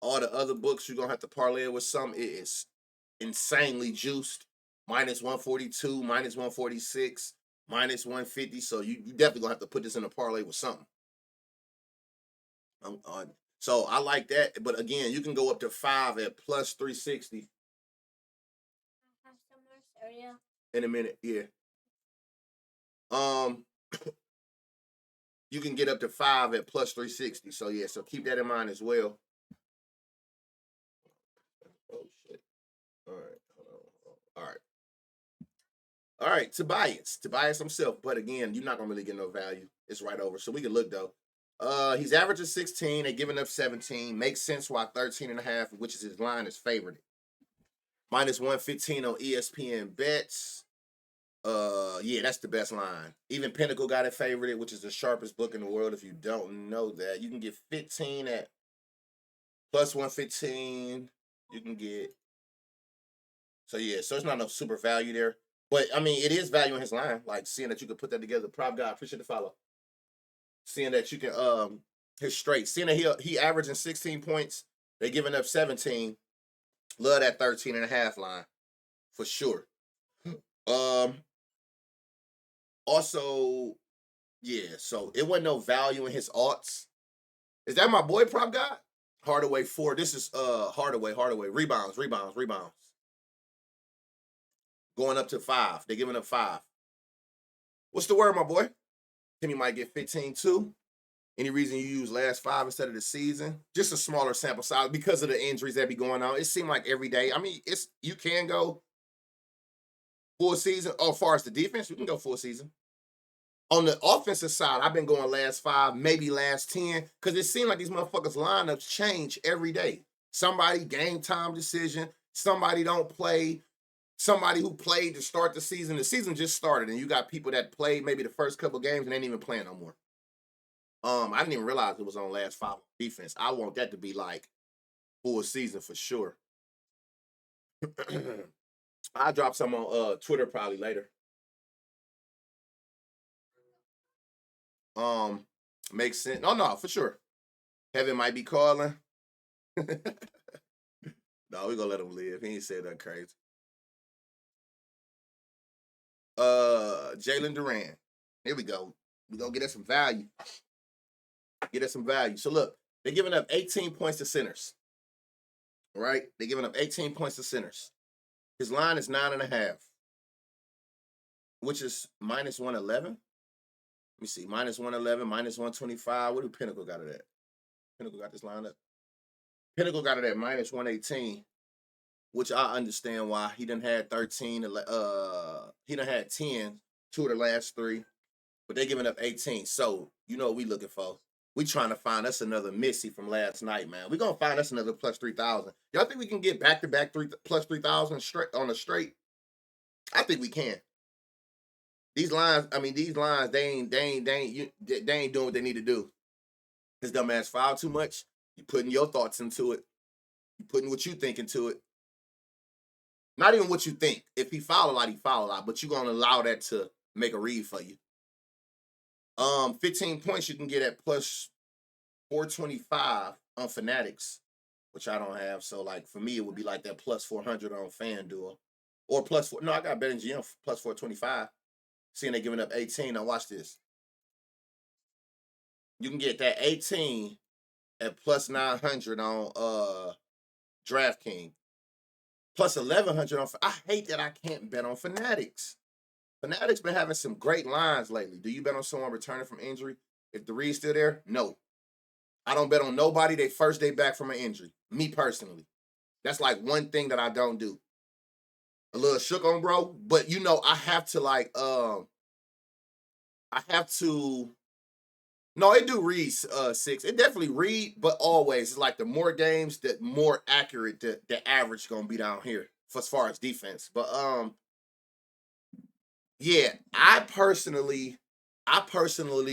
Speaker 1: All the other books, you're gonna have to parlay it with some. It is insanely juiced. Minus 142, minus 146, minus 150. So you definitely gonna have to put this in a parlay with something. So I like that. But again, you can go up to 5 at plus 360. In a minute, yeah. You can get up to 5 at plus 360. So yeah, so keep that in mind as well. Oh shit. All right. All right. All right, Tobias himself. But again, you're not gonna really get no value. It's right over. So we can look though. He's averaging 16. They're giving up 17. Makes sense why 13.5, which is his line, is favored. Minus 115 on ESPN bets. Yeah, that's the best line. Even Pinnacle got it favored, which is the sharpest book in the world. If you don't know that, you can get 15 at plus 115. You can get. So yeah, so it's not no super value there. But I mean, it is value in his line. Like seeing that you could put that together. Prop guy, appreciate the follow. Seeing that you can his straight. Seeing that he averaging 16 points, they giving up 17. Love that 13.5 line for sure. Um, also, yeah, so it wasn't no value in his odds. Is that my boy prop guy? Hardaway 4. This is Hardaway. Rebounds. Going up to 5. They're giving up 5. What's the word, my boy? Kenny might get 15 too. Any reason you use last 5 instead of the season? Just a smaller sample size because of the injuries that be going on. It seemed like every day. I mean, you can go full season. Oh, as far as the defense, you can go full season. On the offensive side, I've been going last 5, maybe last 10, because it seems like these motherfuckers' lineups change every day. Somebody game time decision, somebody don't play, somebody who played to start the season just started, and you got people that played maybe the first couple games and ain't even playing no more. I didn't even realize it was on last 5 defense. I want that to be like full season for sure. I'll drop some on Twitter probably later. Makes sense. No, for sure. Kevin might be calling. No, we gonna let him live. He ain't said that crazy. Jalen Duran. Here we go. We gonna get us some value. So look, they're giving up 18 points to centers. Right? They're giving up 18 points to centers. His line is 9.5, which is minus 111. Let me see, minus 111, minus 125. What do Pinnacle got it at? Pinnacle got this line up. Pinnacle got it at minus 118, which I understand why. He done had 13. He done had 10, 2 of the last 3, but they giving up 18. So you know what we looking for? We trying to find us another Missy from last night, man. We gonna find us another plus 3,000. Y'all think we can get back to back plus 3,000 straight on a straight? I think we can. These lines, they ain't doing what they need to do. This dumbass foul too much. You putting your thoughts into it. You putting what you think into it. Not even what you think. If he foul a lot, he foul a lot. But you're gonna allow that to make a read for you. 15 points you can get at plus 425 on Fanatics, which I don't have. So like for me, it would be like that plus 400 on FanDuel. Or plus 4. No, I got BetMGM plus 425. Seeing they giving up 18. Now watch this. You can get that 18 at plus 900 on DraftKings. Plus 1,100 on. I hate that I can't bet on Fanatics. Fanatics been having some great lines lately. Do you bet on someone returning from injury? If the read's still there, no. I don't bet on nobody they first day back from an injury. Me personally. That's like one thing that I don't do. A little shook on, bro. But you know, I have to no, it do read 6. It definitely read, but always it's like the more games, the more accurate the average gonna be down here for as far as defense. But yeah, I personally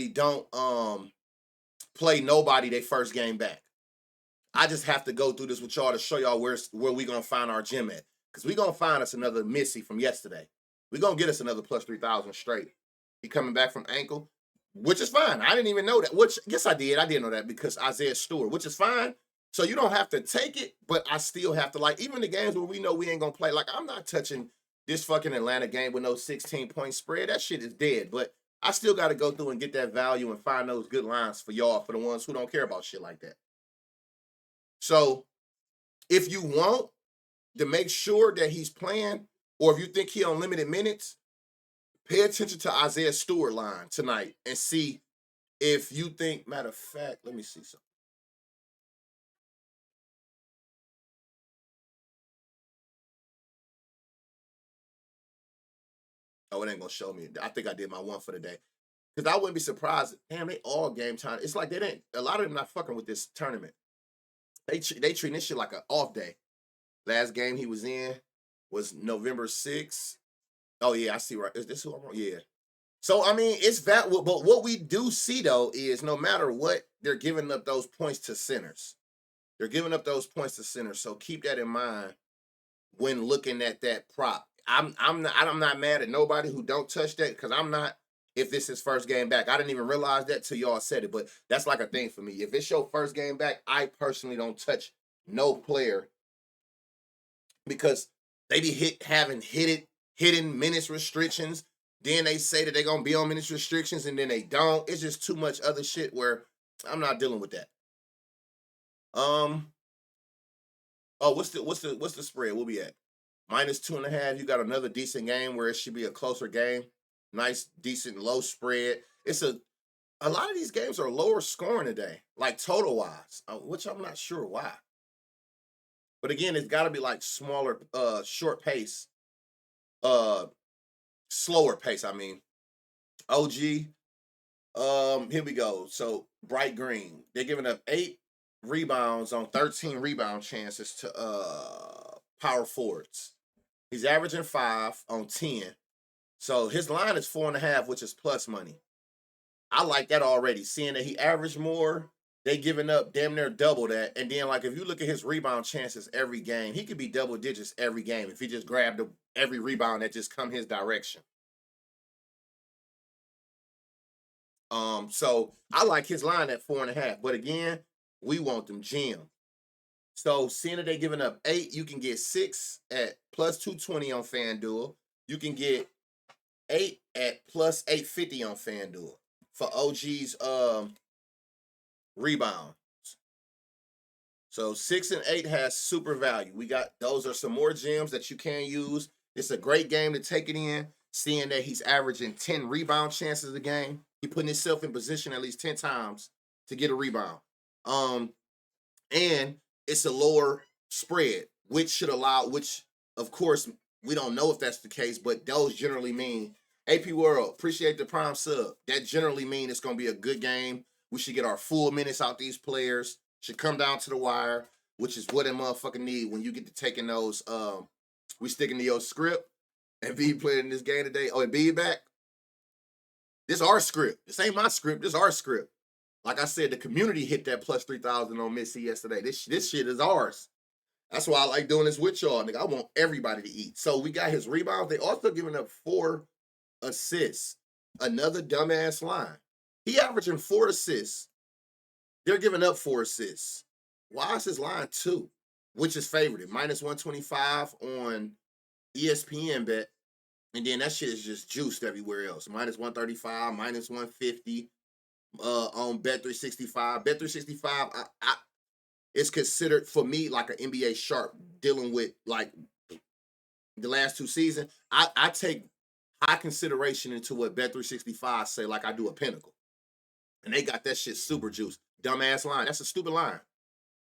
Speaker 1: don't play nobody they first game back. I just have to go through this with y'all to show y'all where we gonna find our gym at. Because we gonna find us another Missy from yesterday. We gonna get us another plus 3,000 straight. He coming back from ankle, which is fine. I didn't even know that. Which, yes, I did. I did know that because Isaiah Stewart, which is fine. So you don't have to take it, but I still have to, like, even the games where we know we ain't gonna play, like, I'm not touching this fucking Atlanta game with no 16-point spread. That shit is dead. But I still got to go through and get that value and find those good lines for y'all, for the ones who don't care about shit like that. So if you want to make sure that he's playing, or if you think he on limited minutes, pay attention to Isaiah Stewart line tonight and see if you think, matter of fact, let me see something. Oh, it ain't gonna show me. I think I did my one for the day. Because I wouldn't be surprised. Damn, they all game time. It's like they didn't, a lot of them not fucking with this tournament. They treating this shit like an off day. Last game he was in was November 6th. Oh, yeah, I see, right. Is this who I'm on? Yeah. So, I mean, it's that. But what we do see, though, is no matter what, they're giving up those points to centers. They're giving up those points to centers. So keep that in mind when looking at that prop. I'm not mad at nobody who don't touch that because I'm not. if this is his first game back. I didn't even realize that till y'all said it, but that's like a thing for me. If it's your first game back, I personally don't touch no player because they be having hidden minutes restrictions. Then they say that they're gonna be on minutes restrictions and then they don't. It's just too much other shit where I'm not dealing with that. Oh, what's the spread? We'll be at -2.5. You got another decent game where it should be a closer game. Nice, decent, low spread. It's a lot of these games are lower scoring today, like total wise, which I'm not sure why. But again, it's got to be like smaller, short pace, uh, slower pace. I mean, OG. Here we go. So bright green. They're giving up 8 rebounds on 13 rebound chances to power forwards. He's averaging 5 on 10. So his line is 4.5, which is plus money. I like that already. Seeing that he averaged more, they giving up damn near double that. And then, like, if you look at his rebound chances every game, he could be double digits every game if he just grabbed every rebound that just come his direction. So I like his line at 4.5. But again, we want them gems. So seeing that they giving up 8, you can get 6 at plus 220 on FanDuel. You can get 8 at plus 850 on FanDuel for OG's rebound. So 6 and 8 has super value. We got those are some more gems that you can use. It's a great game to take it in. Seeing that he's averaging 10 rebound chances a game, he putting himself in position at least 10 times to get a rebound. And it's a lower spread, which of course we don't know if that's the case, but those generally mean AP World, appreciate the prime sub. That generally mean it's gonna be a good game. We should get our full minutes out these players. Should come down to the wire, which is what a motherfucker need when you get to taking those. We sticking to your script and be playing in this game today. Oh, and be back. This our script. This ain't my script. This our script. Like I said, the community hit that plus 3,000 on Missy yesterday. This shit is ours. That's why I like doing this with y'all, nigga. I want everybody to eat. So we got his rebounds. They also giving up 4 assists. Another dumbass line. He averaging 4 assists. They're giving up 4 assists. Why is his line 2? Which is favored? -125 on ESPN bet. And then that shit is just juiced everywhere else. -135, -150 on Bet365. Bet365, it's considered for me like an NBA sharp dealing with like the last 2 seasons. I take high consideration into what Bet365 say, like I do a Pinnacle. And they got that shit super juiced. Dumbass line. That's a stupid line.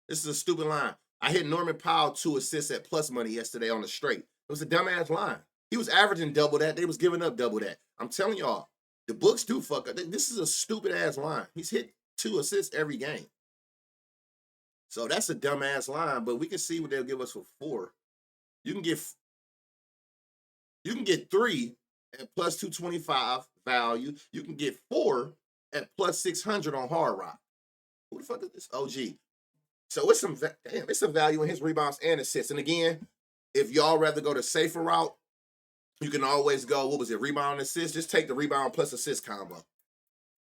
Speaker 1: This is a stupid line. I hit Norman Powell 2 assists at plus money yesterday on the straight. It was a dumbass line. He was averaging double that. They was giving up double that. I'm telling y'all, the books do fuck up. This is a stupid ass line. He's hit 2 assists every game. So that's a dumbass line, but we can see what they'll give us for 4. You can get 3 at plus 225 value. You can get 4 at plus 600 on Hard Rock. Who the fuck is this? OG. So it's some value in his rebounds and assists. And again, if y'all rather go the safer route, you can always go, what was it, rebound and assist? Just take the rebound plus assist combo.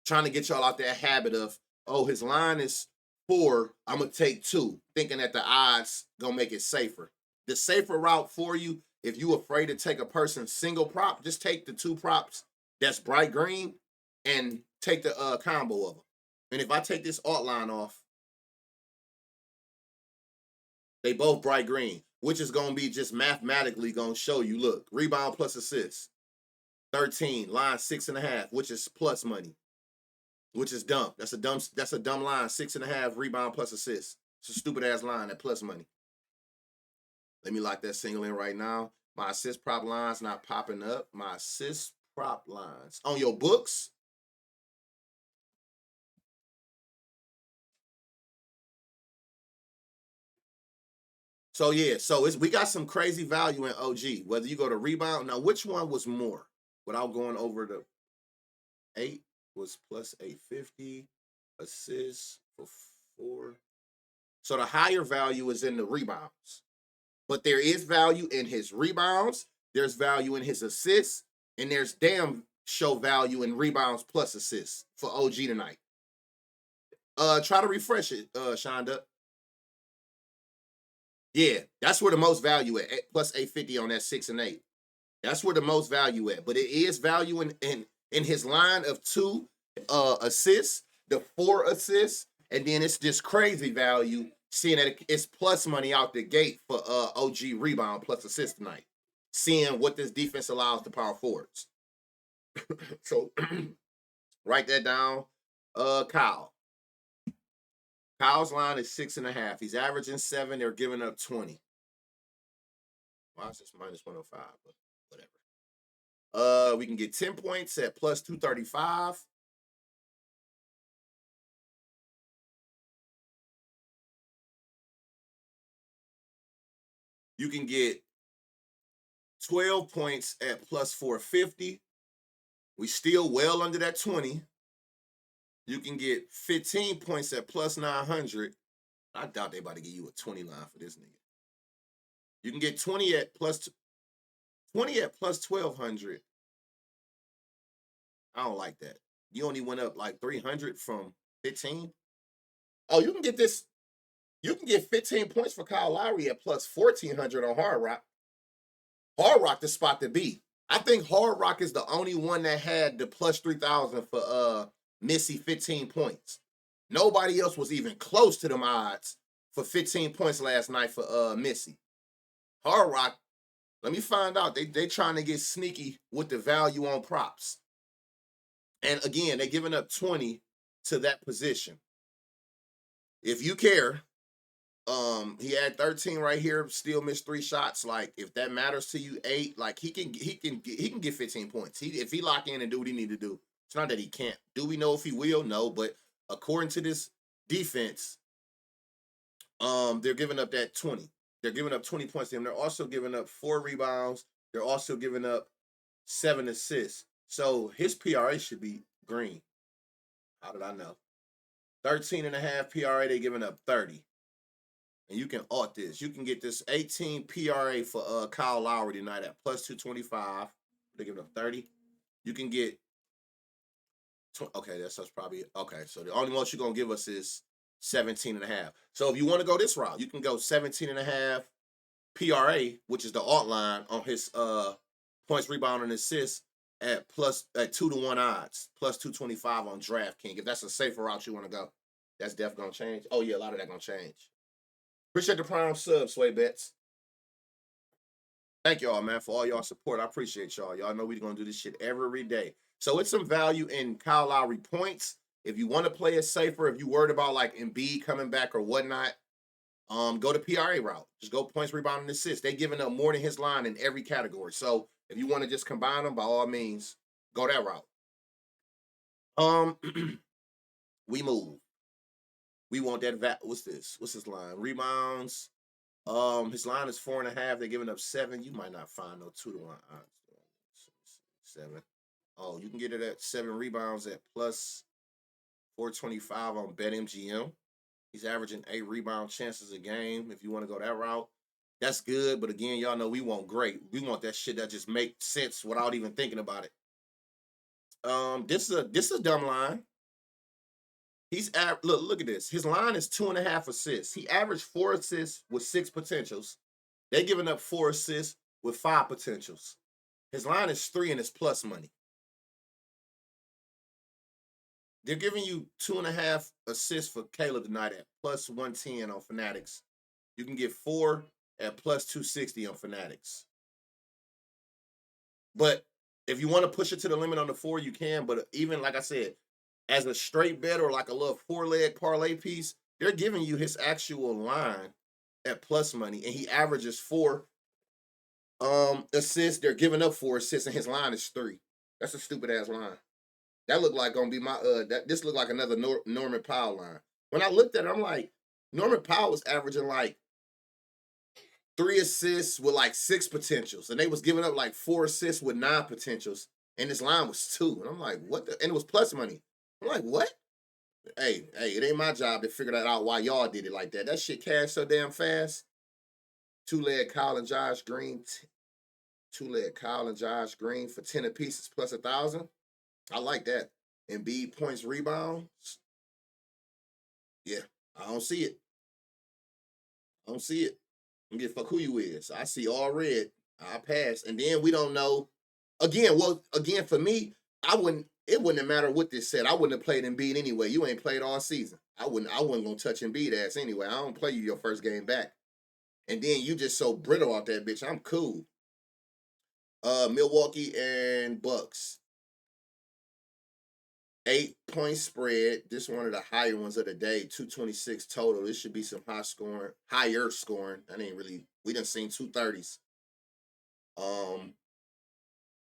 Speaker 1: Trying to get y'all out that habit of, oh, his line is 4, I'm going to take 2, thinking that the odds going to make it safer. The safer route for you, if you afraid to take a person's single prop, just take the 2 props that's bright green and take the combo of them. And if I take this alt line off, they both bright green, which is going to be just mathematically going to show you, look, rebound plus assist, 13, line 6.5, which is plus money, which is dumb. That's a dumb line, 6.5, rebound plus assist. It's a stupid ass line at plus money. Let me lock that single in right now. My assist prop line's not popping up. My assist prop lines on your books. So yeah, so we got some crazy value in OG. Whether you go to rebound, now which one was more? Without going over the 8 was plus 850, assists for 4. So the higher value is in the rebounds, but there is value in his rebounds. There's value in his assists, and there's damn show value in rebounds plus assists for OG tonight. Try to refresh it, Shonda. Yeah, that's where the most value at plus 850 on that 6 and 8. That's where the most value at. But it is value in his line of 2 assists, the 4 assists, and then it's just crazy value seeing that it's plus money out the gate for OG rebound plus assist tonight. Seeing what this defense allows the power forwards. So write that down. Kyle. Kyle's line is 6.5. He's averaging 7. They're giving up 20. Why is this minus 105? But whatever. We can get 10 points at plus 235. You can get 12 points at plus 450. We still well under that 20. You can get 15 points at plus 900. I doubt they about to give you a 20 line for this nigga. You can get 20 at plus 1200. I don't like that. You only went up like 300 from 15. Oh, you can get this. You can get 15 points for Kyle Lowry at plus 1400 on Hard Rock. Hard Rock the spot to be. I think Hard Rock is the only one that had the plus 3000 for Missy 15 points. Nobody else was even close to them odds for 15 points last night for Missy. Hard Rock, let me find out. They trying to get sneaky with the value on props. And again, they're giving up 20 to that position. If you care, he had 13 right here, still missed 3 shots. Like, if that matters to you, 8, like he can get 15 points. If he lock in and do what he need to do. It's not that he can't. Do we know if he will? No, but according to this defense, they're giving up that 20. They're giving up 20 points to him. They're also giving up 4 rebounds. They're also giving up 7 assists. So his PRA should be green. How did I know? 13.5 PRA, they're giving up 30. And you can alt this. You can get this 18 PRA for Kyle Lowry tonight at plus 225. They're giving up 30. You can get okay, that's probably okay. So the only most you're gonna give us is 17.5. So if you want to go this route, you can go 17.5 PRA, which is the alt line on his points, rebound, and assists at 2-to-1 odds, plus 225 on DraftKings. If that's a safer route you want to go, that's definitely gonna change. Oh yeah, a lot of that gonna change. Appreciate the prime sub, Sway Bets. Thank y'all, man, for all y'all support. I appreciate y'all. Y'all know we're gonna do this shit every day. So it's some value in Kyle Lowry points. If you want to play it safer, if you're worried about like Embiid coming back or whatnot, go to PRA route. Just go points, rebound, and assists. They're giving up more than his line in every category. So if you want to just combine them, by all means, go that route. We move. We want that. What's this? What's his line? Rebounds. His line is 4.5. They're giving up 7. You might not find no 2-to-1 odds. 7. Oh, you can get it at 7 rebounds at plus 425 on BetMGM. He's averaging 8 rebound chances a game. If you want to go that route, that's good. But again, y'all know we want great. We want that shit that just makes sense without even thinking about it. This is a dumb line. He's look at this. His line is 2.5 assists. He averaged 4 assists with 6 potentials. They're giving up 4 assists with 5 potentials. His line is 3 and it's plus money. They're giving you 2.5 assists for Caleb tonight at plus 110 on Fanatics. You can get 4 at plus 260 on Fanatics. But if you want to push it to the limit on the 4, you can. But even like I said, as a straight bet or like a little 4-leg parlay piece, they're giving you his actual line at plus money, and he averages 4 assists. They're giving up 4 assists, and his line is 3. That's a stupid ass line. That looked like gonna be my this looked like another Norman Powell line. When I looked at it, I'm like, Norman Powell was averaging like 3 assists with like 6 potentials, and they was giving up like 4 assists with 9 potentials, and this line was 2. And I'm like, what the? And it was plus money. I'm like, what? Hey, it ain't my job to figure that out why y'all did it like that. That shit cashed so damn fast. 2-leg Kyle and Josh Green. 2-leg Kyle and Josh Green for 10 apiece is plus 1,000. I like that. Embiid points, rebounds. Yeah, I don't see it. I don't see it. I don't give a fuck who you is. I see all red. I pass. And then we don't know. Again, for me, it wouldn't have mattered what this said. I wouldn't have played Embiid anyway. You ain't played all season. I wasn't gonna touch Embiid ass anyway. I don't play you your first game back. And then you just so brittle out that bitch. I'm cool. Milwaukee and Bucks. 8-point spread. This one of the higher ones of the day. 226 total. This should be some higher scoring. We done seen 230s.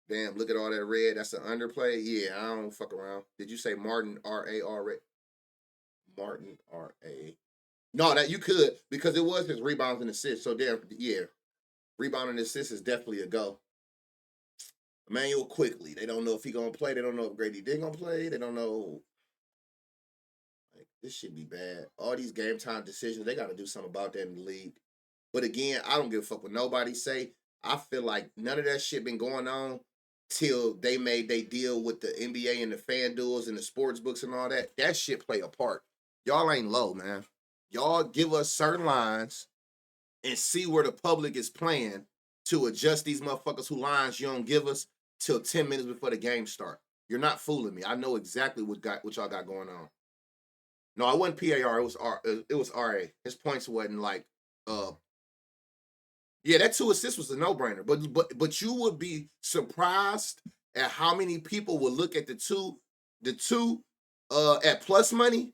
Speaker 1: Damn, look at all that red. That's an underplay. Yeah, I don't fuck around. Did you say Martin R.A. Martin R.A.? No, that you could, because it was his rebounds and assists. So damn, yeah. Rebound and assists is definitely a go. Emmanuel Quickly. They don't know if he gonna play. They don't know if Grady Dick gonna play. They don't know. Like, this should be bad. All these game time decisions, they gotta do something about that in the league. But again, I don't give a fuck what nobody say. I feel like none of that shit been going on till they made they deal with the NBA and the fan duels and the sports books and all that. That shit play a part. Y'all ain't low, man. Y'all give us certain lines and see where the public is playing to adjust these motherfuckers who lines you don't give us till 10 minutes before the game start. You're not fooling me. I know exactly what y'all got going on. No, it wasn't PAR. It was RA. His points wasn't like yeah, that 2 assists was a no-brainer. But you would be surprised at how many people would look at the two at plus money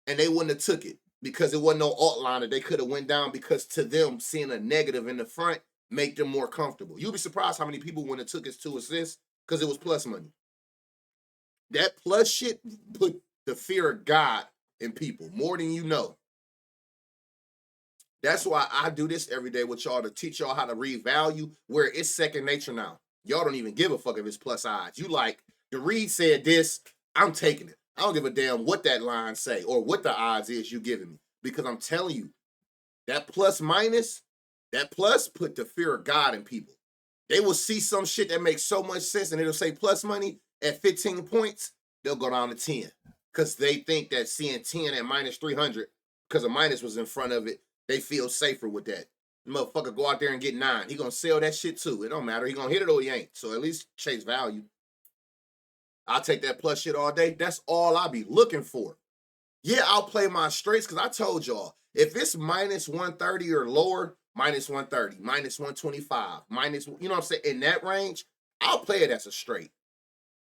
Speaker 1: and they wouldn't have took it because it wasn't no alt line that they could have went down, because to them seeing a negative in the front make them more comfortable. You'd be surprised how many people wouldn't have took his 2 assists because it was plus money. That plus shit put the fear of God in people more than you know. That's why I do this every day with y'all, to teach y'all how to read value, where it's second nature now. Y'all don't even give a fuck if it's plus odds. You like, the read said this, I'm taking it. I don't give a damn what that line say or what the odds is you giving me, because I'm telling you, that plus put the fear of God in people. They will see some shit that makes so much sense and it'll say plus money at 15 points, they'll go down to 10 because they think that seeing 10 at minus 300 because a minus was in front of it, they feel safer with that. The motherfucker go out there and get 9. He gonna sell that shit too. It don't matter. He gonna hit it or he ain't. So at least chase value. I'll take that plus shit all day. That's all I be looking for. Yeah, I'll play my straights because I told y'all, if it's minus 130 or lower, minus 130, minus 125, minus, you know what I'm saying, in that range, I'll play it as a straight.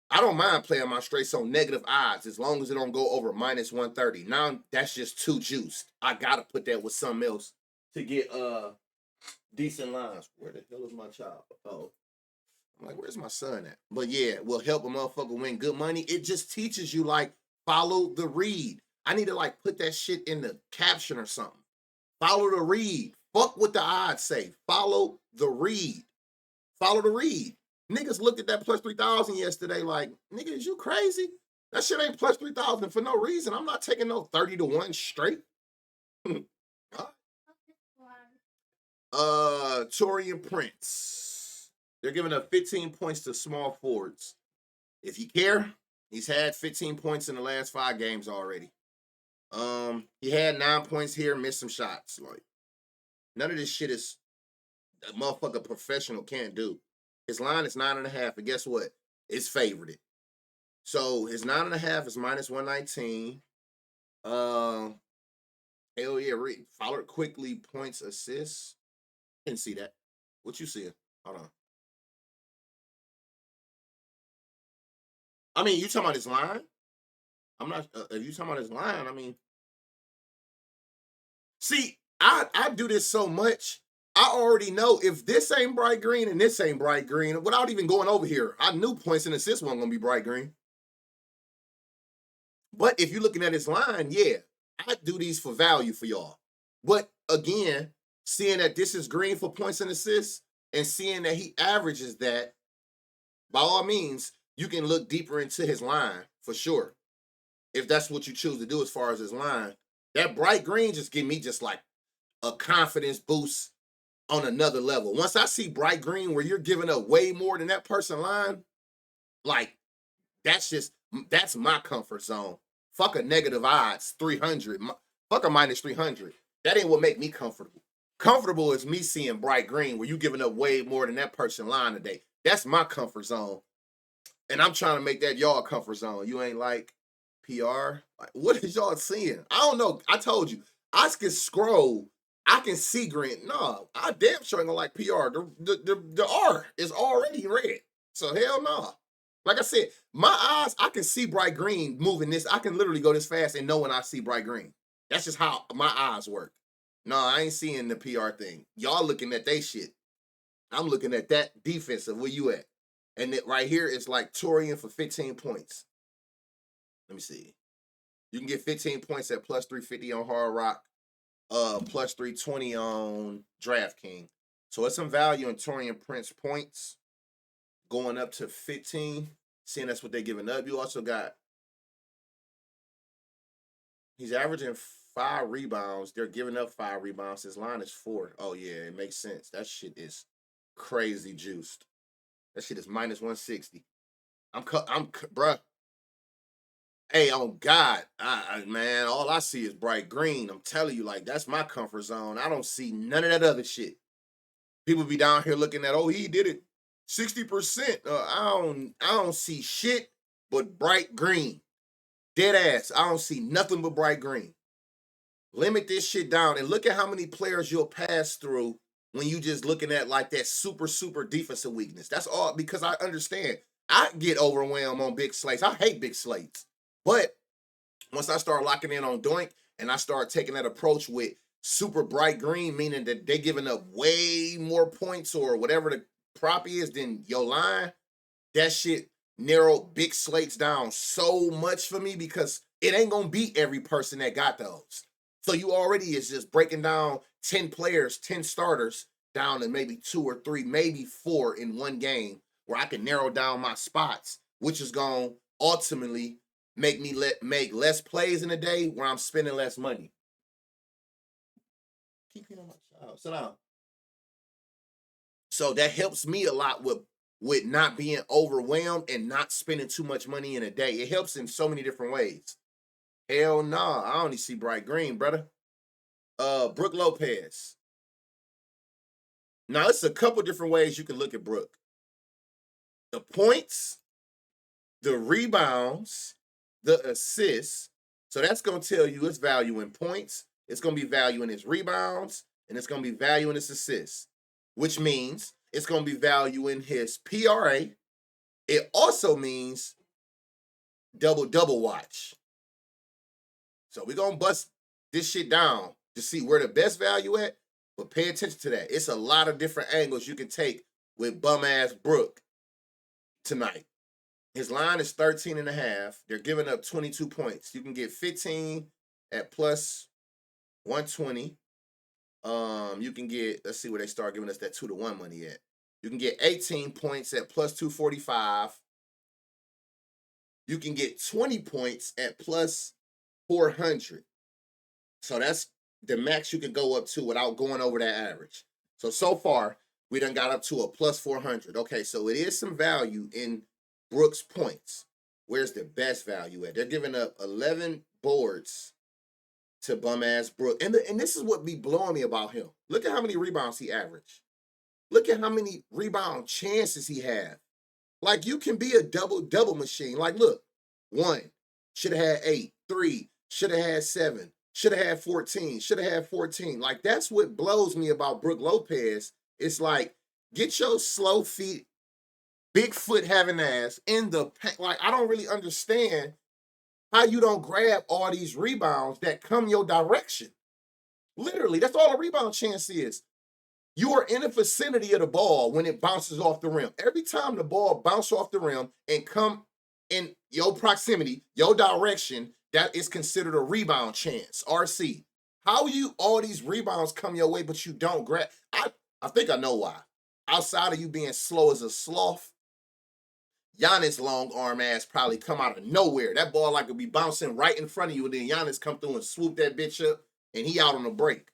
Speaker 1: I don't mind playing my straights on negative odds as long as it don't go over minus 130. Now that's just too juiced. I gotta put that with something else to get decent lines. Where the hell is my child? Oh, I'm like, where's my son at? But yeah, will help a motherfucker win good money. It just teaches you, like, follow the read. I need to like put that shit in the caption or something. Follow the read. Fuck what the odds say. Follow the read. Follow the read. Niggas looked at that plus 3,000 yesterday like, nigga, is you crazy? That shit ain't plus 3,000 for no reason. I'm not taking no 30-1 straight. Torian Prince. They're giving up 15 points to small forwards. If you care, he's had 15 points in the last 5 games already. He had 9 points here, missed some shots. Like, none of this shit is a motherfucker professional can't do. His line is 9.5, and guess what? It's favored. So his 9.5 is minus 119. Hell yeah, followed quickly, points, assists. Didn't see that. What you see? Hold on. I mean, you talking about his line? I'm not. If you talking about his line, I mean, see, I do this so much. I already know if this ain't bright green and this ain't bright green, without even going over here, I knew points and assists weren't gonna be bright green. But if you're looking at his line, yeah, I do these for value for y'all. But again, seeing that this is green for points and assists, and seeing that he averages that, by all means, you can look deeper into his line for sure. If that's what you choose to do as far as his line. That bright green just give me just like a confidence boost on another level. Once I see bright green where you're giving up way more than that person line, like, That's my comfort zone. Fuck a negative odds, 300. Fuck a minus 300. That ain't what make me comfortable. Comfortable is me seeing bright green where you giving up way more than that person line today. That's my comfort zone. And I'm trying to make that y'all comfort zone. You ain't like PR? Like, what is y'all seeing? I don't know. I told you. I can scroll. I can see green. No, I damn sure ain't gonna like PR. The R is already red. So hell no. Like I said, my eyes, I can see bright green moving this. I can literally go this fast and know when I see bright green. That's just how my eyes work. No, I ain't seeing the PR thing. Y'all looking at they shit. I'm looking at that defensive. Where you at? And it right here is like Torian for 15 points. Let me see. You can get 15 points at plus 350 on Hard Rock, plus 320 on DraftKings. So it's some value in Torian Prince points going up to 15. Seeing that's what they're giving up. You also got, he's averaging 5 rebounds. They're giving up 5 rebounds. His line is 4. Oh, yeah, it makes sense. That shit is crazy juiced. That shit is minus 160. Bruh. Hey, on God, man, all I see is bright green. I'm telling you, like, that's my comfort zone. I don't see none of that other shit. People be down here looking at, oh, he did it 60%. I don't see shit but bright green. Dead ass. I don't see nothing but bright green. Limit this shit down and look at how many players you'll pass through when you just looking at like that super defensive weakness. That's all, because I understand. I get overwhelmed on big slates. I hate big slates. But once I start locking in on Doink and I start taking that approach with super bright green, meaning that they're giving up way more points or whatever the prop is than your line, that shit narrowed big slates down so much for me because it ain't going to beat every person that got those. So you already is just breaking down 10 players, 10 starters down to maybe 2 or 3, maybe 4 in one game where I can narrow down my spots, which is going to ultimately make me make less plays in a day where I'm spending less money. Keep hitting my child. Sit down. So that helps me a lot with not being overwhelmed and not spending too much money in a day. It helps in so many different ways. Hell nah, I only see bright green, brother. Brooke Lopez. Now, it's a couple different ways you can look at Brooke. The points, the rebounds, the assists. So that's going to tell you its value in points, it's going to be value in his rebounds, and it's going to be value in his assists, which means it's going to be value in his PRA. It also means double watch. So we're going to bust this shit down to see where the best value at, but pay attention to that. It's a lot of different angles you can take with bum-ass Brooke tonight. His line is 13.5. They're giving up 22 points. You can get 15 at plus 120. You can get, let's see where they start giving us that 2-1 money at. You can get 18 points at plus 245. You can get 20 points at plus 400. So that's the max you can go up to without going over that average. So far, we done got up to a plus 400. Okay, so it is some value in Brooks' points. Where's the best value at? They're giving up 11 boards to bum-ass Brooke. And this is what be blowing me about him. Look at how many rebounds he averaged. Look at how many rebound chances he had. Like, you can be a double machine. Like, look, 1, should have had 8, 3, should have had 7, should have had 14, should have had 14. Like, that's what blows me about Brooke Lopez. It's like, get your slow feet, big foot having ass in the paint. Like, I don't really understand how you don't grab all these rebounds that come your direction. Literally, that's all a rebound chance is. You are in the vicinity of the ball when it bounces off the rim. Every time the ball bounces off the rim and come in your proximity, your direction, that is considered a rebound chance, RC. How you all these rebounds come your way, but you don't grab? I think I know why. Outside of you being slow as a sloth, Giannis' long arm ass probably come out of nowhere. That ball like would be bouncing right in front of you, and then Giannis come through and swoop that bitch up, and he out on the break.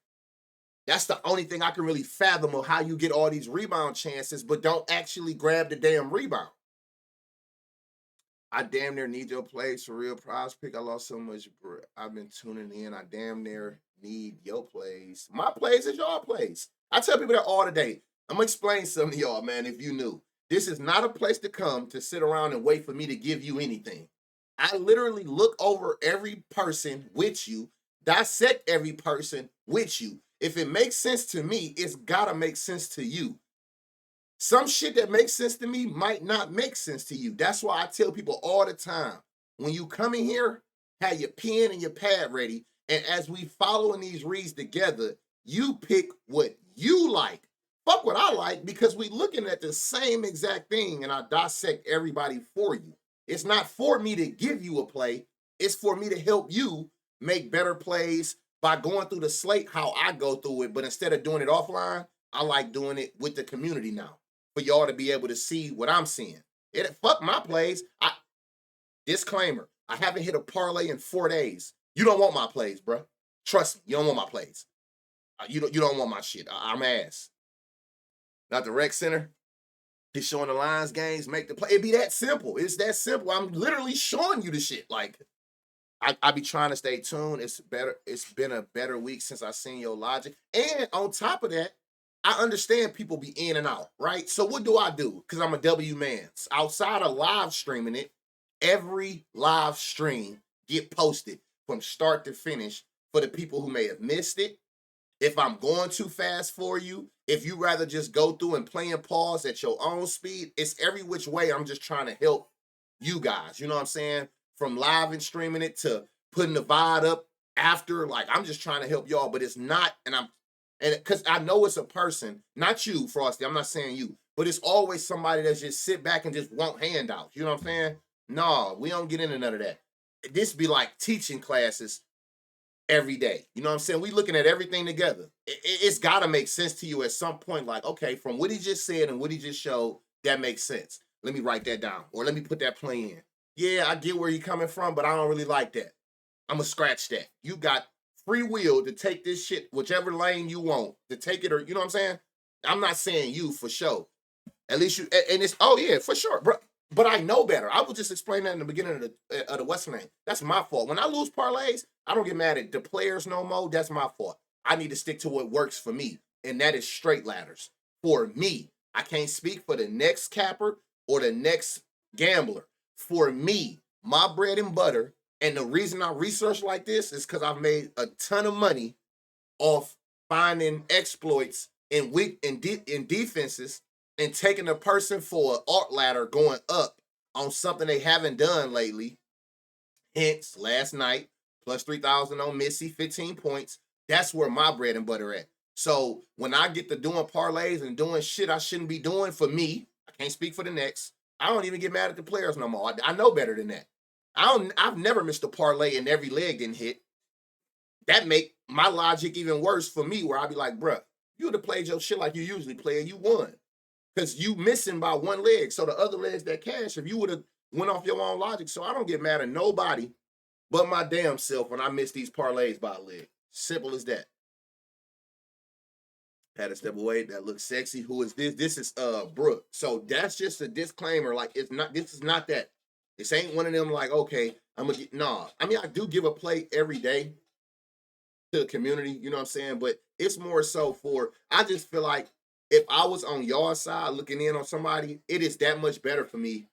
Speaker 1: That's the only thing I can really fathom of how you get all these rebound chances, but don't actually grab the damn rebound. I damn near need your plays for real. Prize pick. I lost so much. I've been tuning in. I damn near need your plays. My plays is your plays. I tell people that all the day. I'm gonna explain something to y'all, man. If you knew, this is not a place to come to sit around and wait for me to give you anything. I literally look over every person with you, dissect every person with you. If it makes sense to me, it's gotta make sense to you. Some shit that makes sense to me might not make sense to you. That's why I tell people all the time, when you come in here, have your pen and your pad ready. And as we following these reads together, you pick what you like. Fuck what I like, because we looking at the same exact thing and I dissect everybody for you. It's not for me to give you a play. It's for me to help you make better plays by going through the slate how I go through it. But instead of doing it offline, I like doing it with the community now, for y'all to be able to see what I'm seeing. It fuck my plays. Disclaimer: I haven't hit a parlay in 4 days. You don't want my plays, bro. Trust me, you don't want my plays. You don't want my shit. I'm ass. Not the rec center. He's showing the lines, games, make the play. It be that simple. It's that simple. I'm literally showing you the shit. Like, I be trying to stay tuned. It's better. It's been a better week since I seen your logic. And on top of that, I understand people be in and out, right? So what do I do? Because I'm a W man. Outside of live streaming it, every live stream get posted from start to finish for the people who may have missed it. If I'm going too fast for you, if you rather just go through and play and pause at your own speed, it's every which way. I'm just trying to help you guys. You know what I'm saying? From live and streaming it to putting the VOD up after. Like, I'm just trying to help y'all, but it's not, and because I know it's a person, not you, Frosty. I'm not saying you, but it's always somebody that's just sit back and just want handouts. You know what I'm saying? No, we don't get into none of that. This be like teaching classes every day. You know what I'm saying? We looking at everything together. It's got to make sense to you at some point. Like, okay, from what he just said and what he just showed, that makes sense. Let me write that down, or let me put that play in. Yeah, I get where you're coming from, but I don't really like that. I'm gonna scratch that. You got free will to take this shit whichever lane you want to take it, or you know what I'm saying? I'm not saying you for sure. At least you, and it's, oh yeah, for sure, bro. But I know better. I was just explaining that in the beginning of the Western lane. That's my fault. When I lose parlays, I don't get mad at the players no more. That's my fault. I need to stick to what works for me, and that is straight ladders. For me, I can't speak for the next capper or the next gambler. For me, my bread and butter, and the reason I research like this is because I've made a ton of money off finding exploits in defenses and taking a person for an art ladder going up on something they haven't done lately. Hence, last night, plus 3,000 on Missy, 15 points. That's where my bread and butter at. So when I get to doing parlays and doing shit I shouldn't be doing for me, I can't speak for the next. I don't even get mad at the players no more. I know better than that. I've never missed a parlay and every leg didn't hit. That make my logic even worse for me, where I'd be like, bruh, you would have played your shit like you usually play and you won. Because you missing by one leg. So the other legs that cash, if you would have went off your own logic. So I don't get mad at nobody but my damn self when I miss these parlays by a leg. Simple as that. Had to step away. That looks sexy. Who is this? This is Brooke. So that's just a disclaimer. Like, it's not, this is not that. This ain't one of them like, okay, I'm gonna get, nah. I mean, I do give a play every day to the community, you know what I'm saying? But it's more so for, I just feel like if I was on your side looking in on somebody, it is that much better for me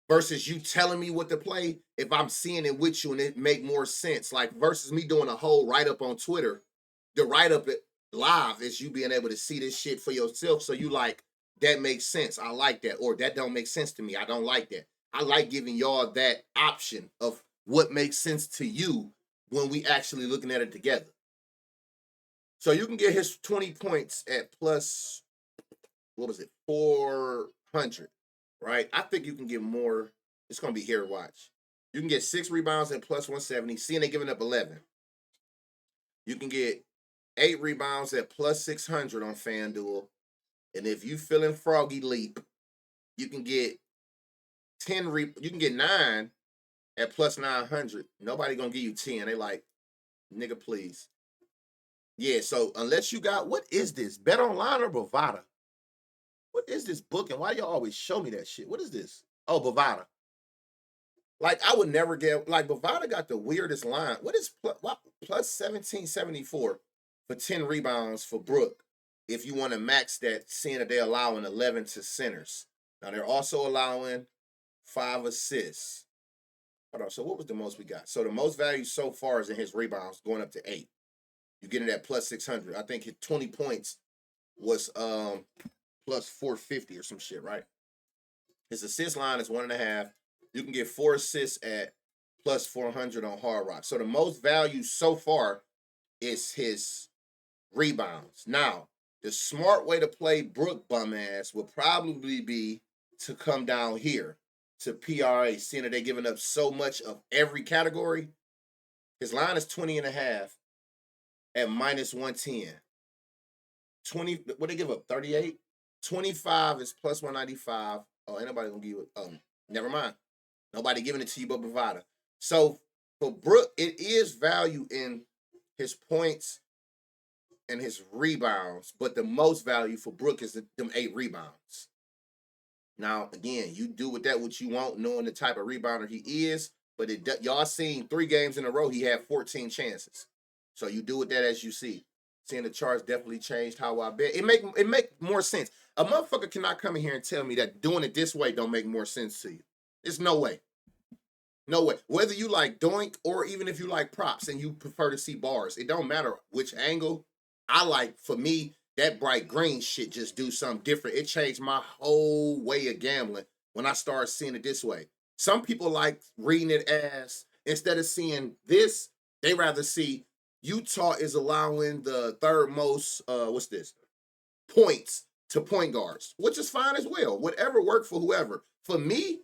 Speaker 1: versus you telling me what to play. If I'm seeing it with you and it make more sense, like versus me doing a whole write-up on Twitter, the write-up live is you being able to see this shit for yourself. So you like, that makes sense. I like that. Or that don't make sense to me. I don't like that. I like giving y'all that option of what makes sense to you when we actually looking at it together. So you can get his 20 points at plus, what was it, 400, right? I think you can get more. It's going to be here, watch. You can get 6 rebounds at plus 170. Seeing they giving up 11. You can get 8 rebounds at plus 600 on FanDuel. And if you feeling froggy leap, you can get you can get 9 at plus 900. Nobody going to give you 10. They like, nigga, please. Yeah, so unless you got, what is this? Bet Online or Bovada? What is this book and why y'all always show me that shit? What is this? Oh, Bovada. Like, I would never get, like, Bovada got the weirdest line. What is plus 1774 for 10 rebounds for Brook if you want to max that, seeing that they're allowing 11 to centers? Now, they're also allowing 5 assists. Hold on, so what was the most we got? So the most value so far is in his rebounds, going up to 8. You're getting that plus 600. I think his 20 points was plus 450 or some shit, right? His assist line is 1.5. You can get 4 assists at plus 400 on Hard Rock. So the most value so far is his rebounds. Now, the smart way to play Brook bum ass would probably be to come down here to PRA, seeing that they're giving up so much of every category. His line is 20.5 at minus 110. 20, what they give up? 38? 25 is plus 195. Oh, ain't nobody gonna give it. Never mind. Nobody giving it to you but Bovada. So for Brook, it is value in his points and his rebounds, but the most value for Brook is them 8 rebounds. Now, again, you do with that what you want, knowing the type of rebounder he is, but y'all seen 3 games in a row, he had 14 chances. So you do with that as you see. Seeing the charts definitely changed how I bet. It make more sense. A motherfucker cannot come in here and tell me that doing it this way don't make more sense to you. There's no way. No way. Whether you like doink or even if you like props and you prefer to see bars, it don't matter which angle. I like, for me, that bright green shit just do something different. It changed my whole way of gambling when I started seeing it this way. Some people like reading it as, instead of seeing this, they rather see Utah is allowing the third most, points to point guards, which is fine as well. Whatever worked for whoever. For me,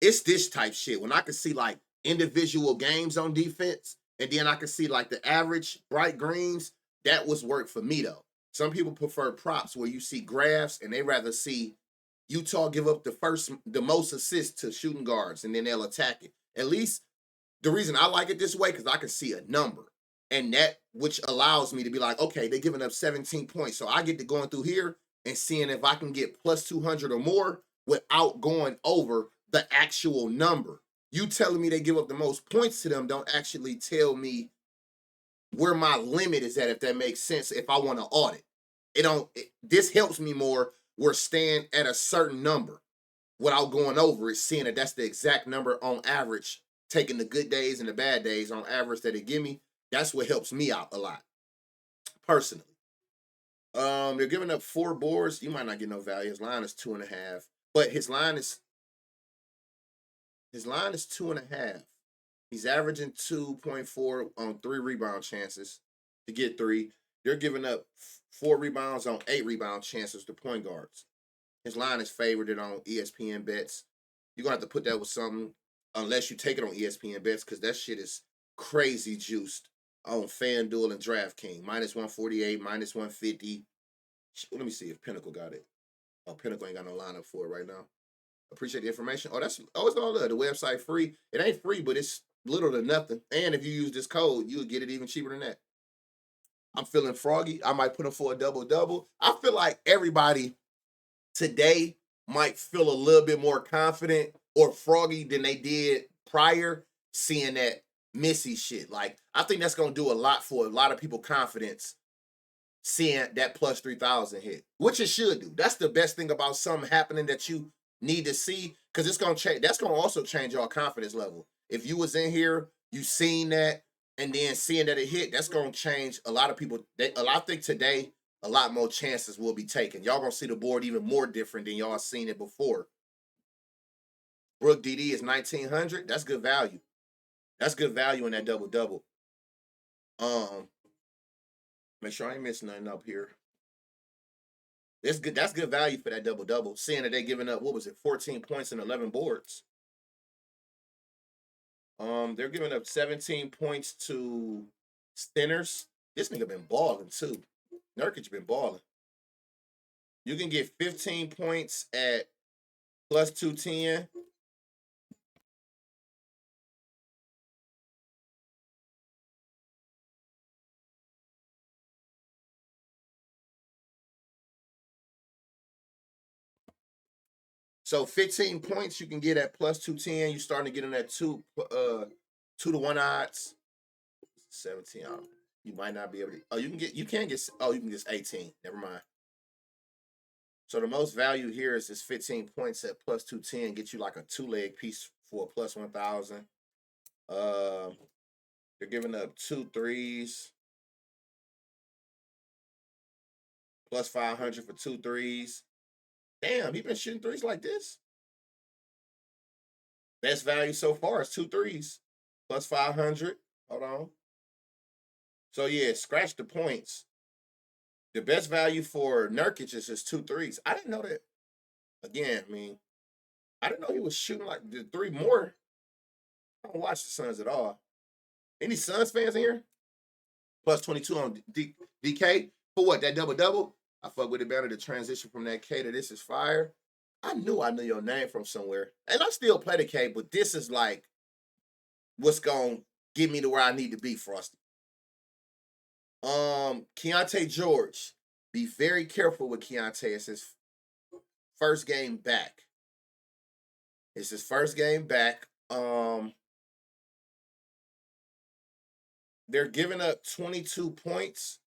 Speaker 1: it's this type shit. When I can see like individual games on defense, and then I can see like the average bright greens, that was work for me though. Some people prefer props where you see graphs and they rather see Utah give up the most assists to shooting guards and then they'll attack it. At least the reason I like it this way, because I can see a number. And that, which allows me to be like, okay, they're giving up 17 points. So I get to going through here and seeing if I can get plus 200 or more without going over the actual number. You telling me they give up the most points to them don't actually tell me where my limit is at, if that makes sense, if I want to audit. This helps me more. We're staying at a certain number without going over it, seeing that that's the exact number on average, taking the good days and the bad days on average that it give me. That's what helps me out a lot, personally. They're giving up 4 boards. You might not get no value. His line is 2.5, but his line is 2.5. He's averaging 2.4 on 3 rebound chances to get 3. They're giving up 4 rebounds on 8 rebound chances to point guards. His line is favored on ESPN bets. You're gonna have to put that with something, unless you take it on ESPN bets, because that shit is crazy juiced on FanDuel and DraftKings. Minus 148, minus 150. Let me see if Pinnacle got it. Oh, Pinnacle ain't got no lineup for it right now. Appreciate the information. It's all there. The website free. It ain't free, but it's little to nothing. And if you use this code, you'll get it even cheaper than that. I'm feeling froggy. I might put him for a double-double. I feel like everybody today might feel a little bit more confident or froggy than they did prior, seeing that Missy shit. Like, I think that's going to do a lot for a lot of people confidence, seeing that plus 3,000 hit, which it should do. That's the best thing about something happening that you need to see, because it's going to change. That's going to also change your confidence level. If you was in here, you seen that, and then seeing that it hit, that's going to change a lot of people. I think today, a lot more chances will be taken. Y'all going to see the board even more different than y'all seen it before. Brook DD is 1,900. That's good value. That's good value in that double-double. Make sure I ain't missing nothing up here. That's good. That's good value for that double-double. Seeing that they giving up, 14 points and 11 boards. They're giving up 17 points to centers. This nigga been balling too. Nurkic been balling. You can get 15 points at plus 210. So 15 points you can get at plus 210. You're starting to get in that 2-1 odds. 17. You might not be able to. Oh, you can get. You can get. Oh, you can get 18. Never mind. So the most value here is this 15 points at plus 210. Get you like a 2-leg piece for a plus 1,000. They're giving up 2 threes. Plus 500 for 2 threes. Damn, he been shooting threes like this. Best value so far is 2 threes. Plus 500. Hold on. So yeah, scratch the points. The best value for Nurkic is just 2 threes. I didn't know that. Again, I mean, I didn't know he was shooting like the 3 more. I don't watch the Suns at all. Any Suns fans in here? Plus 22 on DK. For what? That double-double? I fuck with it better. The transition from that K to this is fire. I knew your name from somewhere. And I still play the K, but this is like what's going to get me to where I need to be, Frosty. Keontae George. Be very careful with Keontae. It's his first game back. It's his first game back. They're giving up 22 points.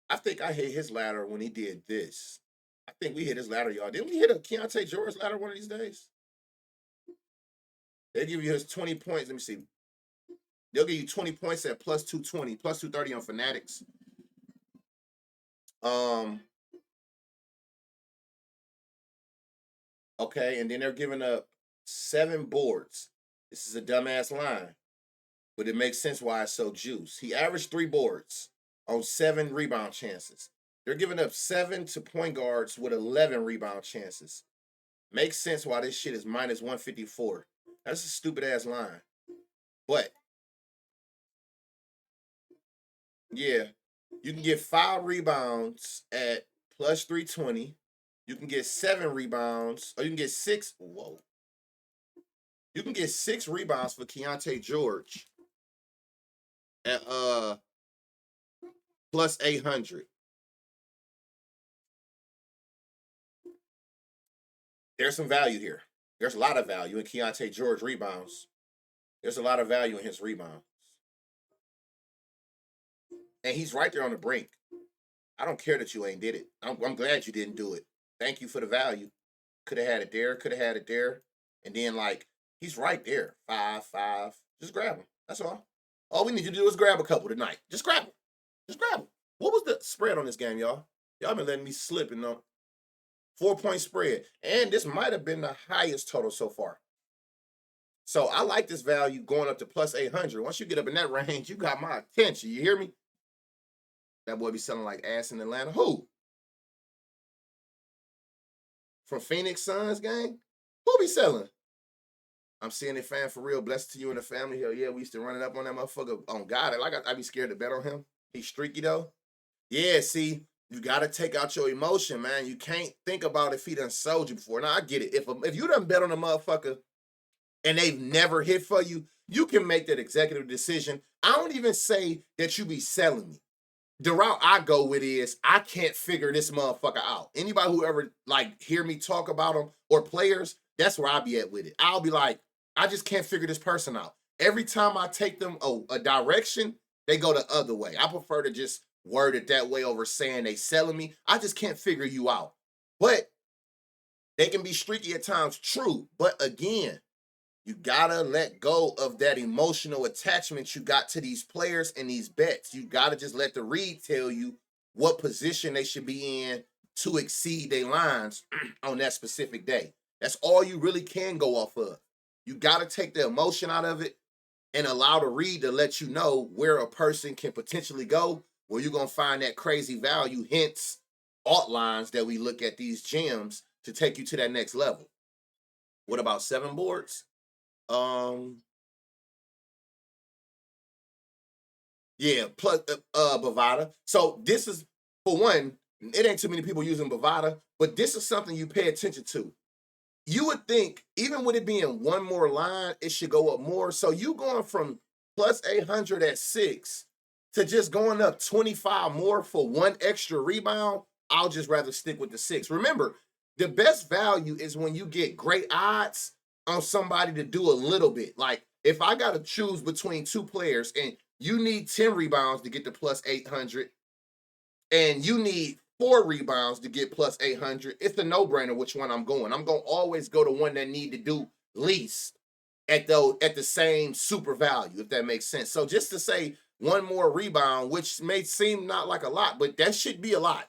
Speaker 1: I think I hit his ladder when he did this. I think we hit his ladder, y'all. Didn't we hit a Keontae George ladder one of these days? They give you his 20 points. Let me see. They'll give you 20 points at plus 220, plus 230 on Fanatics. Okay, and then they're giving up 7 boards. This is a dumbass line, but it makes sense why it's so juiced. He averaged 3 boards on 7 rebound chances. They're giving up 7 to point guards with 11 rebound chances. Makes sense why this shit is minus 154. That's a stupid ass line. But yeah, you can get 5 rebounds at plus 320. You can get 7 rebounds, or you can get 6. Whoa. You can get 6 rebounds for Keontae George at plus 800. There's some value here. There's a lot of value in Keontae George rebounds. There's a lot of value in his rebounds. And he's right there on the brink. I don't care that you ain't did it. I'm glad you didn't do it. Thank you for the value. Could have had it there. Could have had it there. And then, like, he's right there. 5. Just grab him. That's all. All we need to do is grab a couple tonight. Just grab them. Just grab them. What was the spread on this game, y'all? Y'all been letting me slip, 4-point spread. And this might have been the highest total so far. So I like this value going up to plus 800. Once you get up in that range, you got my attention. You hear me? That boy be selling like ass in Atlanta. Who? From Phoenix Suns gang? Who be selling? I'm seeing it, fan, for real. Blessed to you and the family. Hell yeah, we used to run it up on that motherfucker. On God, like I be scared to bet on him. He's streaky though. Yeah, see, you gotta take out your emotion, man. You can't think about if he done sold you before. Now I get it. If you done bet on a motherfucker and they've never hit for you, you can make that executive decision. I don't even say that you be selling me. The route I go with is I can't figure this motherfucker out. Anybody who ever like hear me talk about them or players, that's where I be at with it. I'll be like, I just can't figure this person out. Every time I take them a direction, they go the other way. I prefer to just word it that way over saying they selling me. I just can't figure you out. But they can be streaky at times, true. But again, you gotta let go of that emotional attachment you got to these players and these bets. You gotta just let the read tell you what position they should be in to exceed their lines on that specific day. That's all you really can go off of. You gotta take the emotion out of it and allow the read to let you know where a person can potentially go, where you're gonna find that crazy value, hence alt lines that we look at these gems to take you to that next level. What about 7 boards? Yeah, plus Bovada. So this is, for one, it ain't too many people using Bovada, but this is something you pay attention to. You would think, even with it being one more line, it should go up more. So you going from plus 800 at 6 to just going up 25 more for 1 extra rebound, I'll just rather stick with the 6. Remember, The best value is when you get great odds on somebody to do a little bit. Like if I got to choose between two players and you need 10 rebounds to get to plus 800 and you need 4 rebounds to get plus 800, it's a no-brainer which one I'm going. I'm going to always go to one that need to do least at the same super value, if that makes sense. So just to say one more rebound, which may seem not like a lot, but that should be a lot.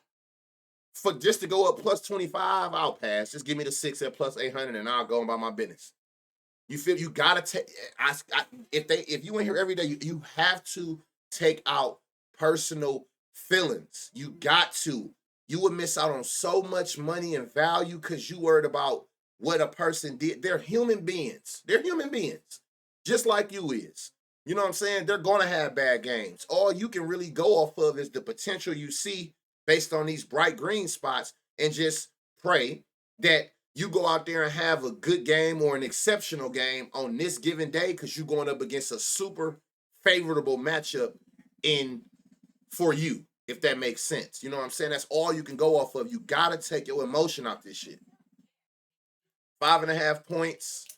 Speaker 1: For just to go up plus 25, I'll pass. Just give me the 6 at plus 800 and I'll go about my business. You feel you gotta take. If you in here every day, you have to take out personal feelings. You got to. You would miss out on so much money and value because you worried about what a person did. They're human beings. They're human beings, just like you is. You know what I'm saying? They're gonna have bad games. All you can really go off of is the potential you see based on these bright green spots, and just pray that you go out there and have a good game or an exceptional game on this given day because you're going up against a super favorable matchup for you, if that makes sense. You know what I'm saying? That's all you can go off of. You got to take your emotion off this shit. 5.5 points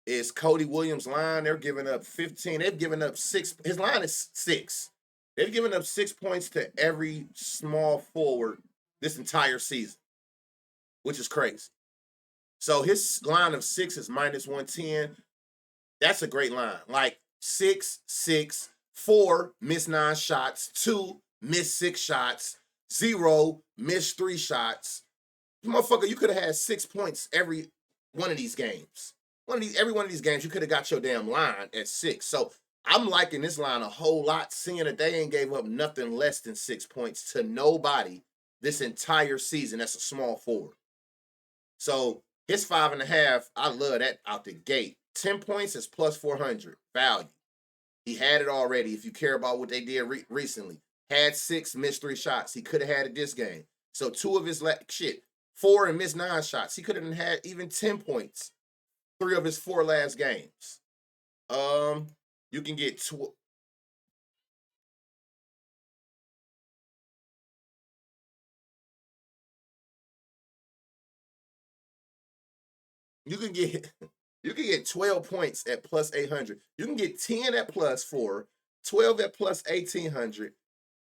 Speaker 1: is Cody Williams' line. They're giving up 15. They've given up 6. His line is 6. They've given up 6 points to every small forward this entire season, which is crazy. So his line of 6 is minus 110. That's a great line. Like 6, 6, 4, miss 9 shots, 2, miss 6 shots, 0, miss 3 shots. Motherfucker, you could have had 6 points every one of these games. Every one of these games, you could have got your damn line at 6. So I'm liking this line a whole lot, seeing that they ain't gave up nothing less than 6 points to nobody this entire season. That's a small forward. So his 5.5, I love that out the gate. 10 points is plus 400 value. He had it already. If you care about what they did recently, had 6, missed 3 shots. He could have had it this game. So 2 of his 4 and missed 9 shots. He could have had even 10 points 3 of his 4 last games. You can get you can get 12 points at plus 800. You can get 10 at plus 4, 12 at plus 1800,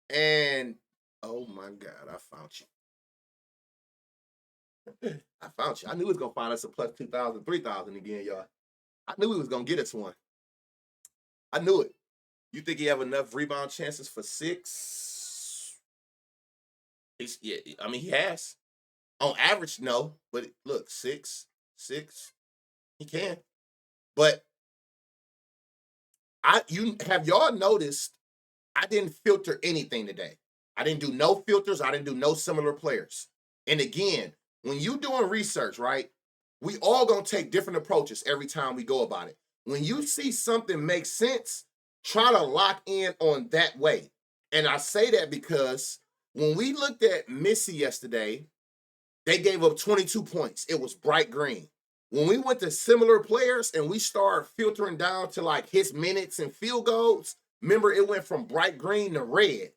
Speaker 1: and oh my God, I found you. I found you. I knew he was gonna find us a plus 2,000, 3,000 again, y'all. I knew he was gonna get us one. I knew it. You think he have enough rebound chances for 6? I mean, he has. On average, no. But look, 6, he can. But y'all noticed I didn't filter anything today. I didn't do no filters. I didn't do no similar players. And again, when you doing research, right, we all gonna take different approaches every time we go about it. When you see something make sense, try to lock in on that way. And I say that because when we looked at Missy yesterday, they gave up 22 points. It was bright green. When we went to similar players and we started filtering down to like his minutes and field goals, remember it went from bright green to red.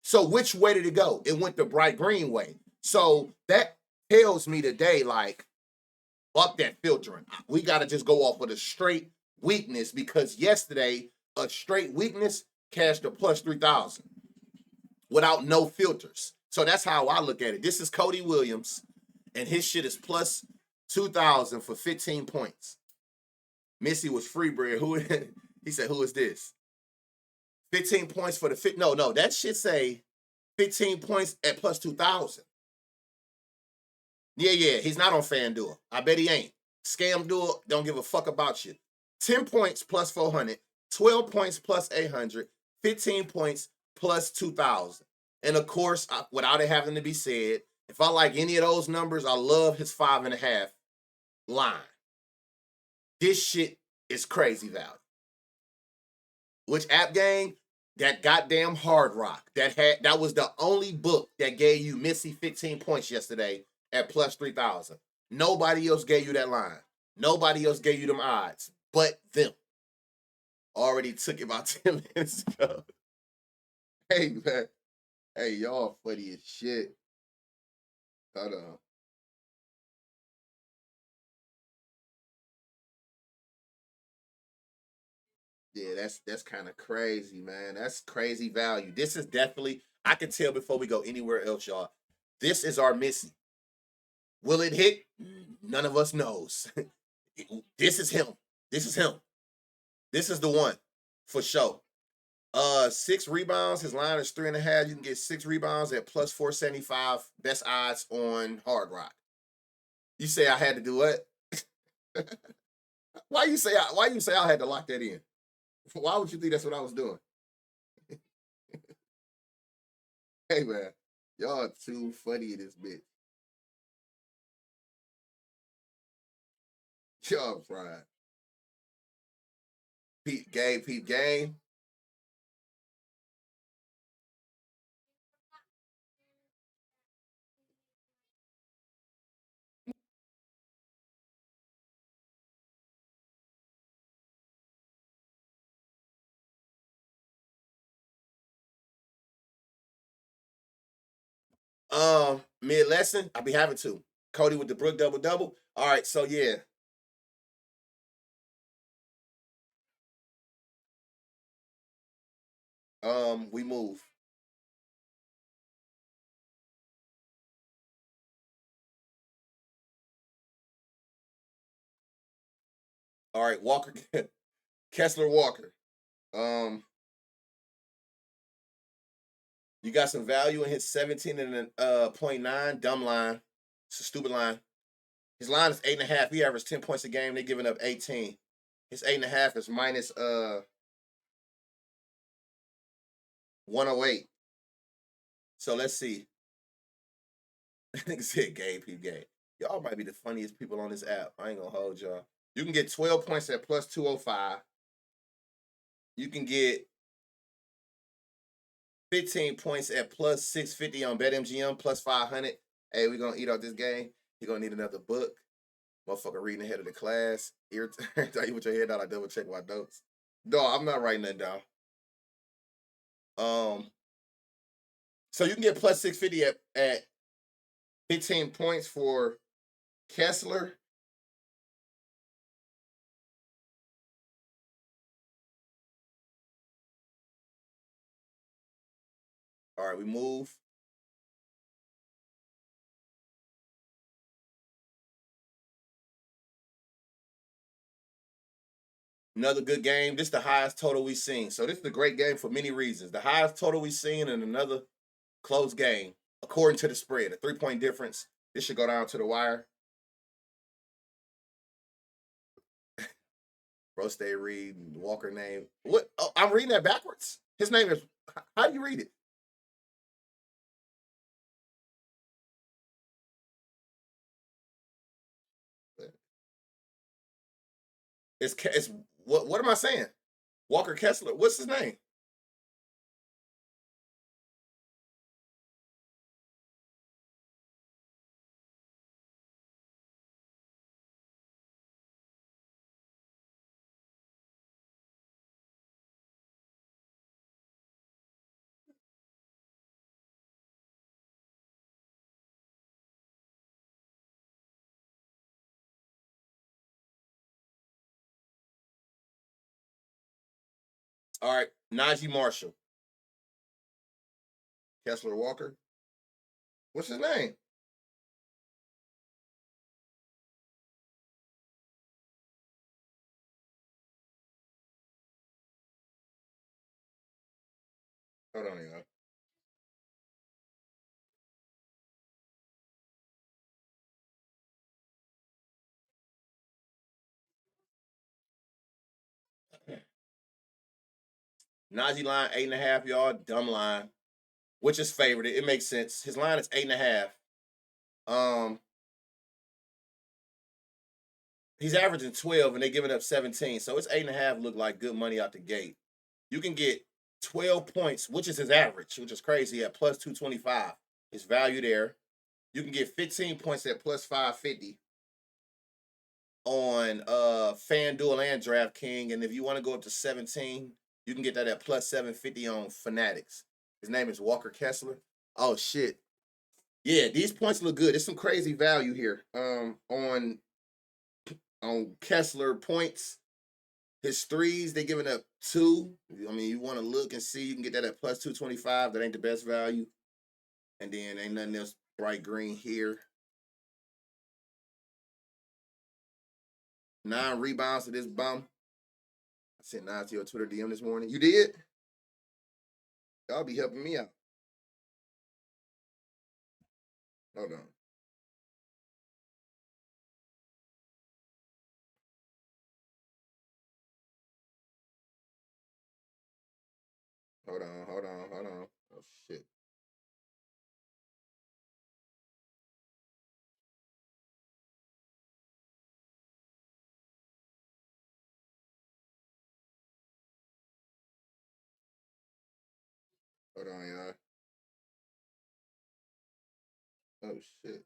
Speaker 1: So which way did it go? It went the bright green way. So that tells me today, like, fuck that filtering. We got to just go off with a straight weakness because yesterday, a straight weakness cashed a plus 3,000 without no filters. So that's how I look at it. This is Cody Williams, and his shit is plus 2,000 for 15 points. Missy was free bread. He said, who is this? 15 points for the fit. No, that shit say 15 points at plus 2,000. Yeah, he's not on FanDuel. I bet he ain't. Scam Duel, don't give a fuck about you. 10 points plus 400, 12 points plus 800, 15 points plus 2,000. And of course, without it having to be said, if I like any of those numbers, I love his 5.5 line. This shit is crazy value. Which app game? That goddamn Hard Rock. That was the only book that gave you Missy 15 points yesterday at plus 3,000. Nobody else gave you that line. Nobody else gave you them odds but them. Already took it about 10 minutes ago. Hey, man. Hey, y'all funny as shit. Hold on. Yeah, that's kind of crazy, man. That's crazy value. This is definitely, I can tell before we go anywhere else, y'all. This is our Missy. Will it hit? None of us knows. This is him. This is him. This is the one for sure. 6 rebounds. His line is 3.5. You can get 6 rebounds at plus 475. Best odds on Hard Rock. You say I had to do what? Why you say I had to lock that in? Why would you think that's what I was doing? Hey man, y'all too funny in this bitch. Y'all fried. Peep game. Mid lesson, I be having to. Cody with the Brook double double. All right, so yeah. We move. All right, Walker Kessler Walker. Um, you got some value in his 17 and point 0.9. Dumb line. It's a stupid line. His line is 8.5. He averaged 10 points a game. They giving up 18. His 8.5 is minus 108. So let's see. I think said gay peep game. Y'all might be the funniest people on this app. I ain't gonna hold y'all. You can get 12 points at plus 205. You can get 15 points at plus 650 on BetMGM, plus 500. Hey, we gonna eat out this game. You're gonna need another book. Motherfucker reading ahead of the class. Irritate you with your head down. I double check my notes. No, I'm not writing that down. Um, so you can get plus 650 at 15 points for Kessler. All right, we move. Another good game. This is the highest total we've seen. So this is a great game for many reasons. The highest total we've seen in another close game, according to the spread. A 3-point difference. This should go down to the wire. Bro, stay read Walker name. What? Oh, I'm reading that backwards. His name is. How do you read it? It's what am I saying? Walker Kessler. What's his name? All right, Najee Marshall. Kessler Walker. What's his name? Hold on, y'all. Najee line 8.5, y'all. Dumb line. Which is favored. It makes sense. His line is 8.5. Um, he's averaging 12 and they're giving up 17. So it's 8.5 look like good money out the gate. You can get 12 points, which is his average, which is crazy at plus 225. His value there. You can get 15 points at plus 550 on FanDuel and DraftKings. And if you want to go up to 17, you can get that at plus 750 on Fanatics. His name is Walker Kessler. Oh shit. Yeah, these points look good. There's some crazy value here. On Kessler points. His threes, they giving up 2. I mean, you want to look and see. You can get that at plus 225. That ain't the best value. And then ain't nothing else bright green here. 9 rebounds to this bum. I sent 9 to your Twitter DM this morning. You did? Y'all be helping me out. Hold on. Hold on. Oh, shit. Hold on, y'all. Oh, shit.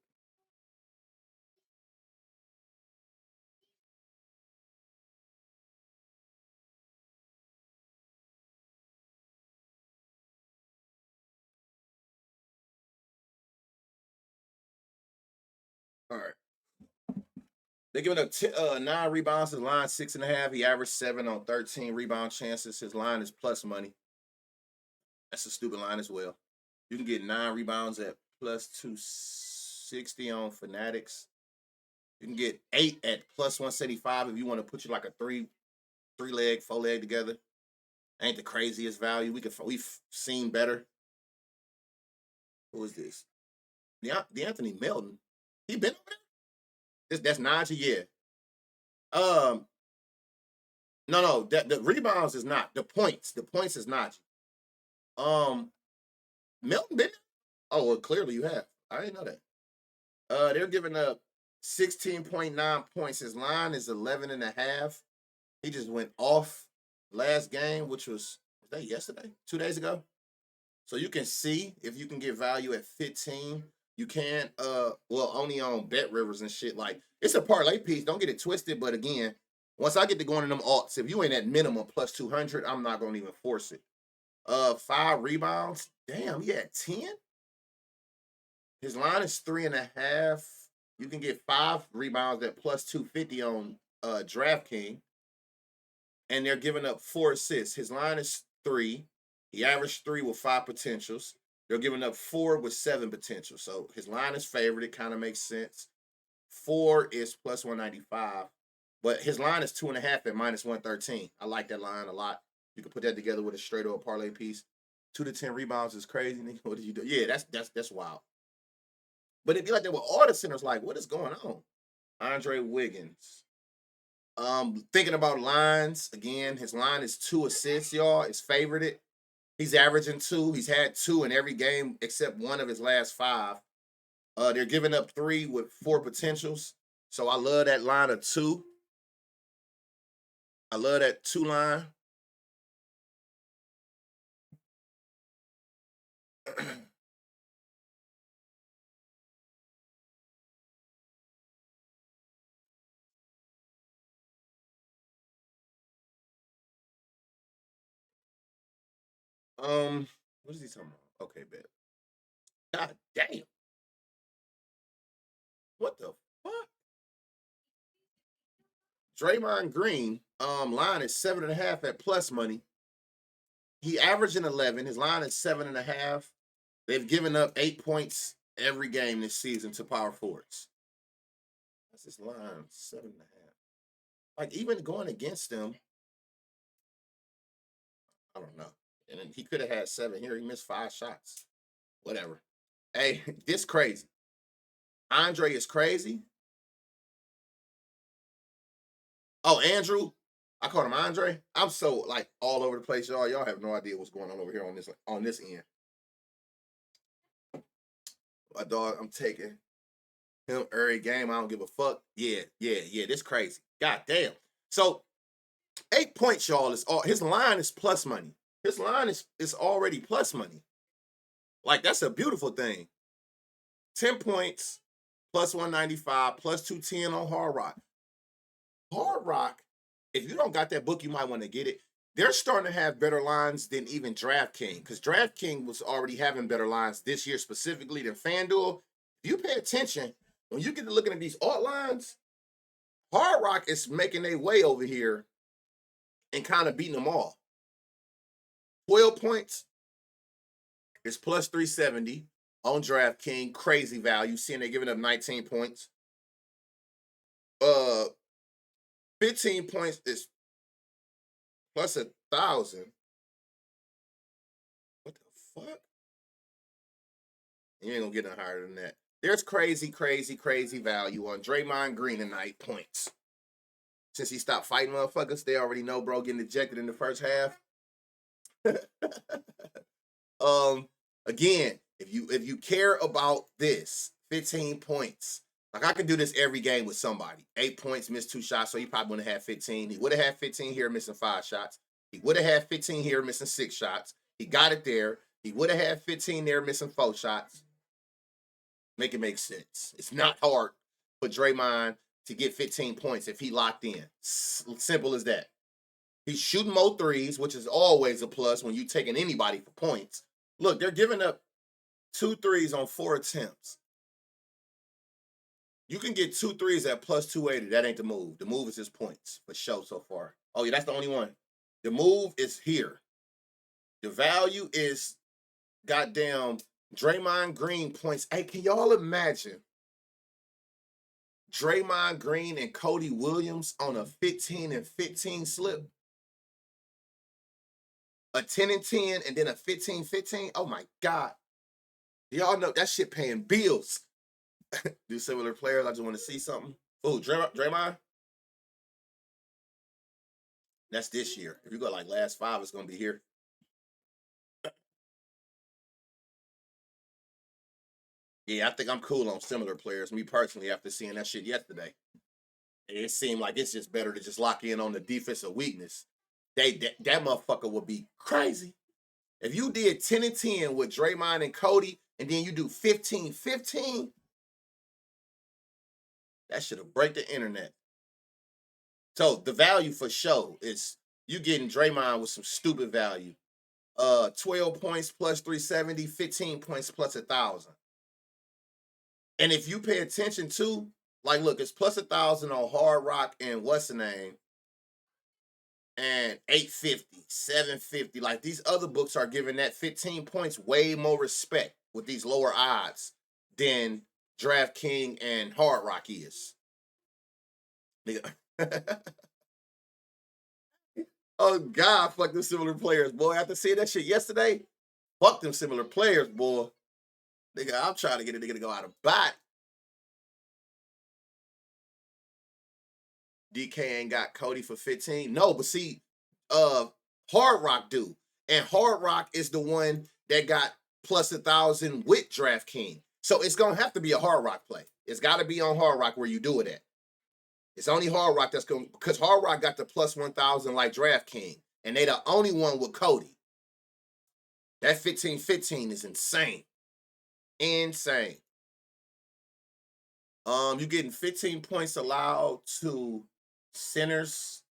Speaker 1: All right. They're giving up 9 rebounds. His line 6.5. He averaged 7 on 13 rebound chances. His line is plus money. That's a stupid line as well. You can get 9 rebounds at plus 260 on Fanatics. You can get 8 at plus 175 if you want to put you like a three leg, 4 leg together. Ain't the craziest value. We've seen better. Who is this? DeAnthony Melton. He been over there? That's Najee, yeah. No, that the rebounds is not. The points is Najee. Melton been there? Oh, well, clearly you have. I didn't know that. They're giving up 16.9 points. His line is 11.5. He just went off last game, which was that yesterday? 2 days ago? So you can see if you can get value at 15. You can, well, only on Bet Rivers and shit. Like, it's a parlay piece. Don't get it twisted. But again, once I get to going in them alts, if you ain't at minimum plus 200, I'm not gonna even force it. 5 rebounds. Damn, he had 10. His line is 3.5. You can get 5 rebounds at plus 250 on DraftKings, and they're giving up 4 assists. His line is 3. He averaged 3 with 5 potentials. They're giving up 4 with 7 potentials. So his line is favored. It kind of makes sense. 4 is plus 195, but his line is 2.5 at minus 113. I like that line a lot. You can put that together with a straight up parlay piece. 2 to 10 rebounds is crazy. What did you do? Yeah, that's wild. But it'd be like that with all the centers. Like, what is going on? Andre Wiggins. Thinking about lines again. His line is 2 assists, y'all. It's favorited. He's averaging 2. He's had 2 in every game except one of his last 5. They're giving up 3 with 4 potentials. So I love that line of 2. I love that 2 line. What is he talking about? Okay, bet. God damn. What the fuck? Draymond Green, line is 7.5 at plus money. He averaging 11. His line is 7.5. They've given up 8 points every game this season to power forwards. That's his line, 7.5. Like, even going against them, I don't know. And then he could have had 7 here. He missed 5 shots. Whatever. Hey, this crazy. Andre is crazy. Oh, Andrew. I called him Andre. I'm so like all over the place, y'all. Y'all have no idea what's going on over here on this end. My dog, I'm taking him every game. I don't give a fuck. Yeah. This crazy. God damn. So 8 points, y'all. Is all his line is plus money. His line is already plus money. Like, that's a beautiful thing. 10 points, plus 195, plus 210 on Hard Rock. Hard Rock, if you don't got that book, you might want to get it. They're starting to have better lines than even DraftKings, because DraftKings was already having better lines this year specifically than FanDuel. If you pay attention, when you get to looking at these alt lines, Hard Rock is making their way over here and kind of beating them all. 12 points is plus 370 on DraftKings. Crazy value. Seeing they're giving up 19 points. 15 points is plus 1,000. What the fuck? You ain't gonna get no higher than that. There's crazy value on Draymond Green tonight. Points. Since he stopped fighting motherfuckers, they already know, bro, getting ejected in the first half. Again, if you care about this, 15 points. Like, I can do this every game with somebody. 8 points, missed 2 shots, so he probably wouldn't have 15. He would have had 15 here, missing 5 shots. He would have had 15 here, missing 6 shots. He got it there. He would have had 15 there, missing 4 shots. Make it make sense. It's not hard for Draymond to get 15 points if he locked in. Simple as that. He's shooting more threes, which is always a plus when you're taking anybody for points. Look, they're giving up 2 threes on 4 attempts. You can get 2 threes at plus 280. That ain't the move. The move is his points for show so far. Oh, yeah, that's the only one. The move is here. The value is goddamn Draymond Green points. Hey, can y'all imagine Draymond Green and Cody Williams on a 15-15 slip? A 10-10 and then a 15-15? Oh my God. Y'all know that shit paying bills. Do similar players. I just want to see something. Oh, Draymond? That's this year. If you go like last 5, it's going to be here. Yeah, I think I'm cool on similar players. Me personally, after seeing that shit yesterday, it seemed like it's just better to just lock in on the defensive weakness. That motherfucker would be crazy. If you did 10-10 with Draymond and Cody, and then you do 15-15, that should have break the internet. So the value for show is you getting Draymond with some stupid value. 12 points plus 370, 15 points plus 1,000. And if you pay attention to, like, look, it's plus 1,000 on Hard Rock and what's the name? And 850, 750. Like, these other books are giving that 15 points way more respect with these lower odds than DraftKings and Hard Rock is. Oh, God, fuck them similar players, boy. After seeing that shit yesterday, fuck them similar players, boy. Nigga, I'm trying to get a nigga to go out of bot. DK ain't got Cody for 15. No, but see, Hard Rock do. And Hard Rock is the one that got plus 1,000 with DraftKings. So it's going to have to be a Hard Rock play. It's got to be on Hard Rock where you do it at. It's only Hard Rock that's going to, because Hard Rock got the plus 1,000 like DraftKings. And they the only one with Cody. That 15-15 is insane. Insane. You're getting 15 points allowed to centers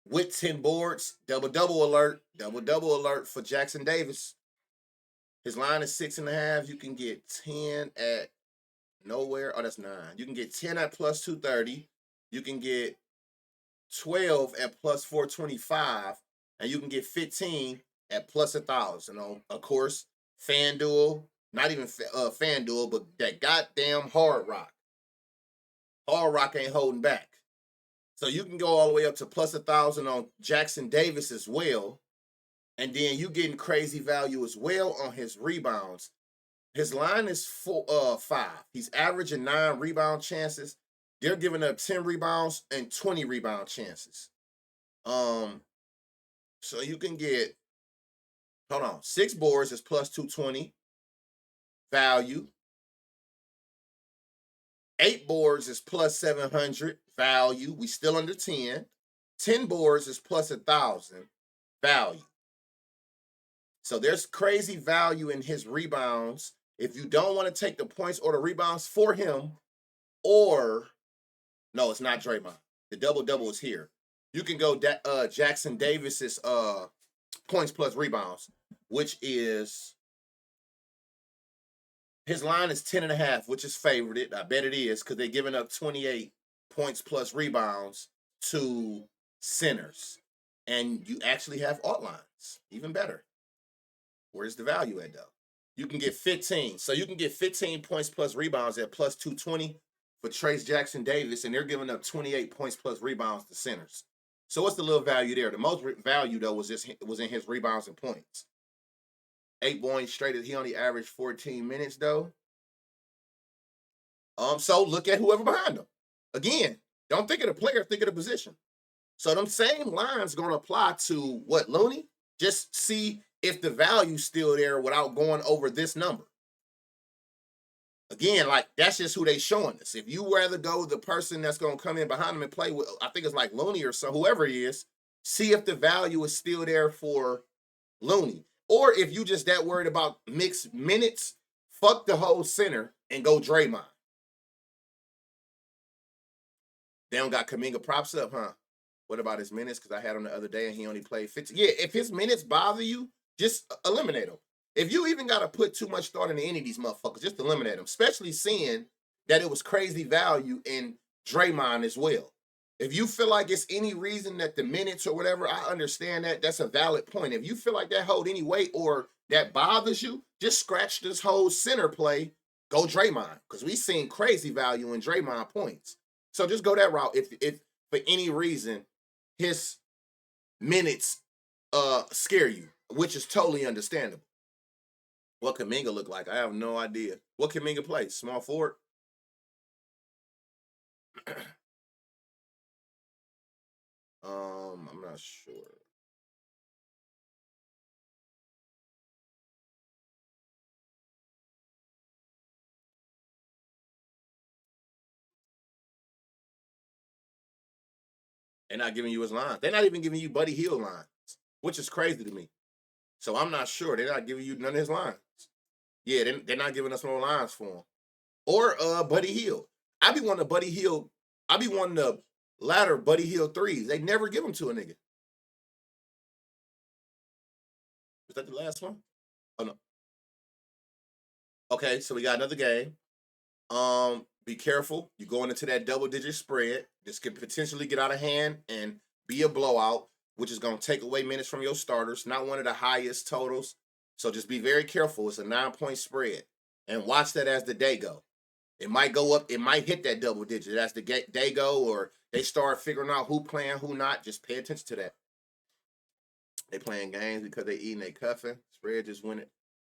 Speaker 1: with 10 boards. Double alert. Double alert for Jackson Davis. His line is 6.5. You can get 10 at nowhere. Oh, that's 9. You can get 10 at plus 230. You can get 12 at plus 425. And you can get 15 at plus 1,000. Of course, FanDuel, not even FanDuel, but that goddamn Hard Rock. Hard Rock ain't holding back. So you can go all the way up to plus 1,000 on Jackson Davis as well. And then you getting crazy value as well on his rebounds. His line is 5. He's averaging 9 rebound chances. They're giving up 10 rebounds and 20 rebound chances. So you can get, 6 boards is plus 220 value. 8 boards is plus 700 value. We still under 10. 10 boards is plus 1,000 value. So there's crazy value in his rebounds. If you don't want to take the points or the rebounds for him, or no, it's not Draymond. The double is here. You can go Jackson Davis's points plus rebounds, which is his line is 10.5, which is favorited. I bet it is because they're giving up 28 points plus rebounds to centers. and you actually have alt lines. Even better. Where's the value at, though? You can get 15. So you can get 15 points plus rebounds at plus 220 for Trace Jackson Davis, and they're giving up 28 points plus rebounds to centers. So what's the little value there? The most value, though, was in his rebounds and points. 8 points straight. He only averaged 14 minutes, though. So look at whoever behind him. Again, don't think of the player, think of the position. So them same lines going to apply to what, Looney? Just see if the value's still there without going over this number. Again, like, that's just who they showing us. If you rather go the person that's going to come in behind them and play with, I think it's like Looney or so, whoever it is, see if the value is still there for Looney. Or if you just that worried about mixed minutes, fuck the whole center and go Draymond. They don't got Kuminga props up, huh? What about his minutes? Because I had him the other day and he only played 15. Yeah, if his minutes bother you, just eliminate him. If you even got to put too much thought into any of these motherfuckers, just eliminate them. Especially seeing that it was crazy value in Draymond as well. If you feel like it's any reason that the minutes or whatever, I understand that. That's a valid point. If you feel like that hold any weight or that bothers you, just scratch this whole center play, go Draymond. Because we seen crazy value in Draymond points. So just go that route if for any reason his minutes scare you, which is totally understandable. What Kuminga look like? I have no idea. What Kuminga play? Small forward? I'm not sure. They're not giving you his lines. They're not even giving you Buddy Hield lines, which is crazy to me. So I'm not sure. They're not giving you none of his lines. Yeah, they're not giving us no lines for him. Or Buddy Hield. I be wanting the latter Buddy Hield threes. They never give them to a nigga. Was that the last one? Oh no. Okay, so we got another game. Be careful. You're going into that double-digit spread. This could potentially get out of hand and be a blowout, which is going to take away minutes from your starters. Not one of the highest totals. So just be very careful. It's a 9-point spread. And watch that as the day go. It might go up. It might hit that double digit as the day go, or they start figuring out who playing, who not. Just pay attention to that. They playing games because they eating, they cuffing. Spread just went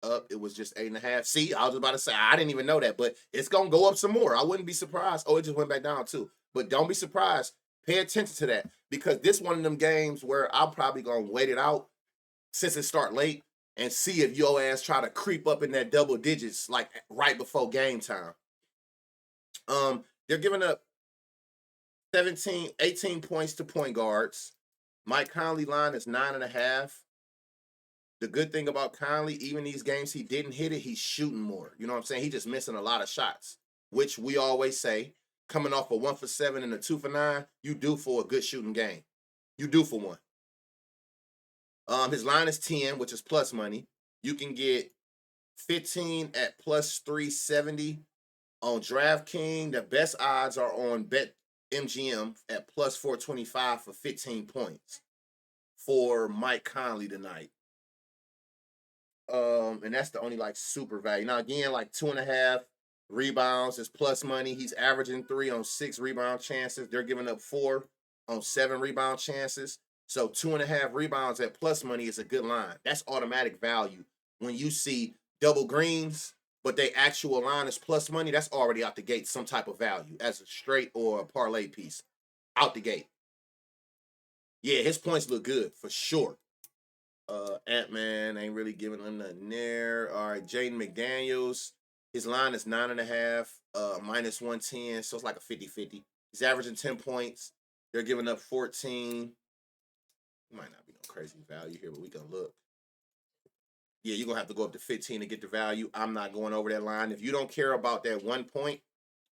Speaker 1: up. It was just 8.5. See, I was about to say, I didn't even know that, but it's going to go up some more. I wouldn't be surprised. Oh, it just went back down too. But don't be surprised. Pay attention to that because this one of them games where I'm probably going to wait it out since it start late and see if your ass try to creep up in that double digits like right before game time. They're giving up 18 points to point guards. Mike Conley line is 9.5. The good thing about Conley, even these games he didn't hit it, he's shooting more. You know what I'm saying? He's just missing a lot of shots, which we always say, coming off a 1 for 7 and a 2 for 9, you do for a good shooting game. You do for one. His line is 10, which is plus money. You can get 15 at plus 370 on DraftKings. The best odds are on BetMGM at plus 425 for 15 points for Mike Conley tonight. And that's the only like super value. Now again, like 2.5 rebounds is plus money. He's averaging 3 on 6 rebound chances. They're giving up 4 on 7 rebound chances. So 2.5 rebounds at plus money is a good line. That's automatic value. When you see double greens, but they actual line is plus money, that's already out the gate some type of value as a straight or a parlay piece. Out the gate. Yeah, his points look good for sure. Ant-Man ain't really giving him nothing there. All right, Jaden McDaniels. His line is 9.5, minus 110, so it's like a 50-50. He's averaging 10 points. They're giving up 14. Might not be no crazy value here, but we can look. Yeah, you're going to have to go up to 15 to get the value. I'm not going over that line. If you don't care about that 1 point,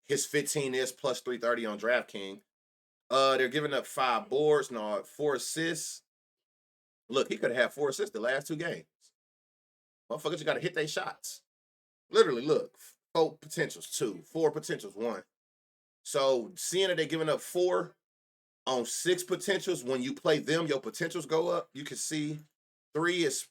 Speaker 1: his 15 is plus 330 on DraftKings. They're giving up 5 boards, 4 assists. Look, he could have had 4 assists the last 2 games. Motherfuckers just got to hit their shots. Literally, look. 4 potentials, 2. 4 potentials, 1. So, seeing that they're giving up 4, on 6 potentials, when you play them, your potentials go up. You can see 3 is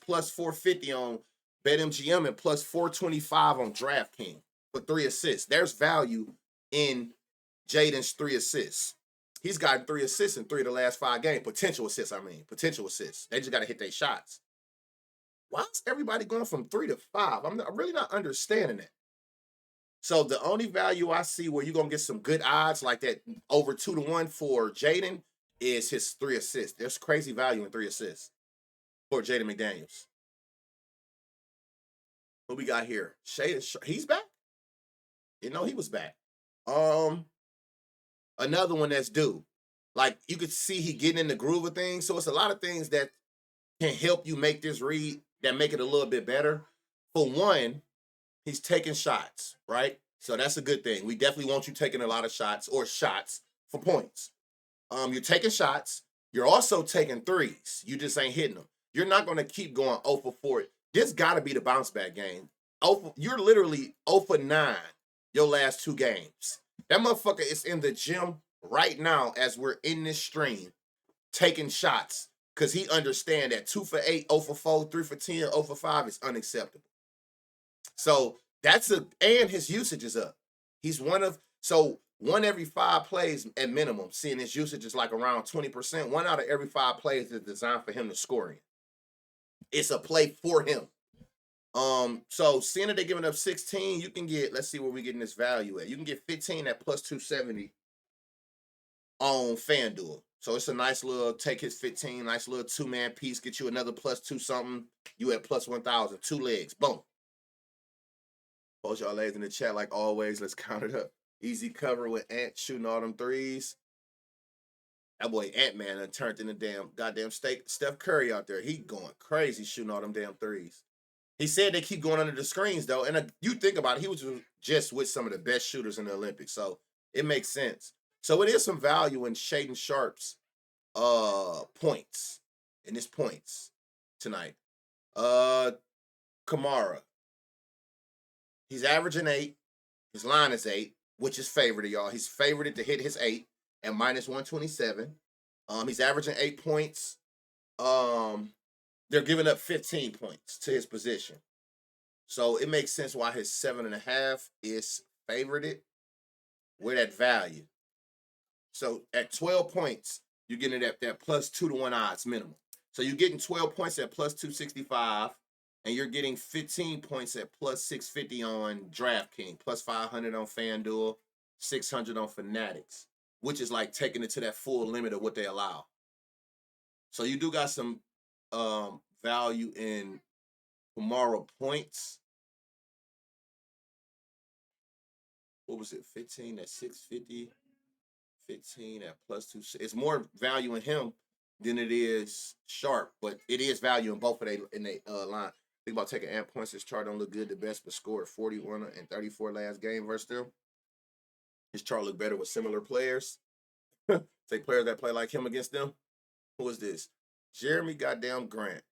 Speaker 1: plus 450 on BetMGM and plus 425 on DraftKings for 3 assists. There's value in Jaden's 3 assists. He's gotten 3 assists in 3 of the last 5 games. Potential assists. They just got to hit their shots. Why is everybody going from 3 to 5? I'm really not understanding it. So the only value I see where you're going to get some good odds like that over 2 to 1 for Jaden is his 3 assists. There's crazy value in 3 assists for Jaden McDaniels. What we got here? He's back? You know he was back. Another one that's due. Like, you could see he getting in the groove of things. So it's a lot of things that can help you make this read that make it a little bit better. For one, he's taking shots, right? So that's a good thing. We definitely want you taking a lot of shots for points. You're taking shots. You're also taking threes. You just ain't hitting them. You're not going to keep going 0 for 4. This got to be the bounce back game. You're literally 0 for 9 your last 2 games. That motherfucker is in the gym right now as we're in this stream taking shots because he understands that 2 for 8, 0 for 4, 3 for 10, 0 for 5 is unacceptable. So and his usage is up. He's one every 5 plays at minimum, seeing his usage is like around 20%. 1 out of every 5 plays is designed for him to score in. It's a play for him. So seeing that they're giving up 16, you can get, let's see where we're getting this value at. You can get 15 at plus 270 on FanDuel. So it's a nice little, take his 15, nice little 2-man piece, get you another plus 2 something. You at plus 1,000, 2 legs, boom. Post y'all legs in the chat like always. Let's count it up. Easy cover with Ant shooting all them threes. That boy Ant-Man done turned into goddamn Steph Curry out there. He going crazy shooting all them damn threes. He said they keep going under the screens, though. And you think about it, he was just with some of the best shooters in the Olympics. So it makes sense. So it is some value in Shaedon Sharpe's points. In his points tonight. Kamara. He's averaging 8. His line is 8, which is favored, y'all. He's favored to hit his 8 at minus 127. He's averaging 8 points. They're giving up 15 points to his position. So it makes sense why his 7.5 is favored with that value. So at 12 points, you're getting it at that plus 2 to 1 odds minimum. So you're getting 12 points at plus 265, and you're getting 15 points at plus 650 on DraftKings, plus 500 on FanDuel, 600 on Fanatics, which is like taking it to that full limit of what they allow. So you do got some value in Kamara points. What was it? 15 at 650, 15 at plus 2. It's more value in him than it is Sharp, but it is value in both of they in the line. Think about taking Ant points. His chart don't look good the best, but scored 41 and 34 last game versus them. His chart look better with similar players. Take players that play like him against them. Who is this? Jeremy goddamn Grant.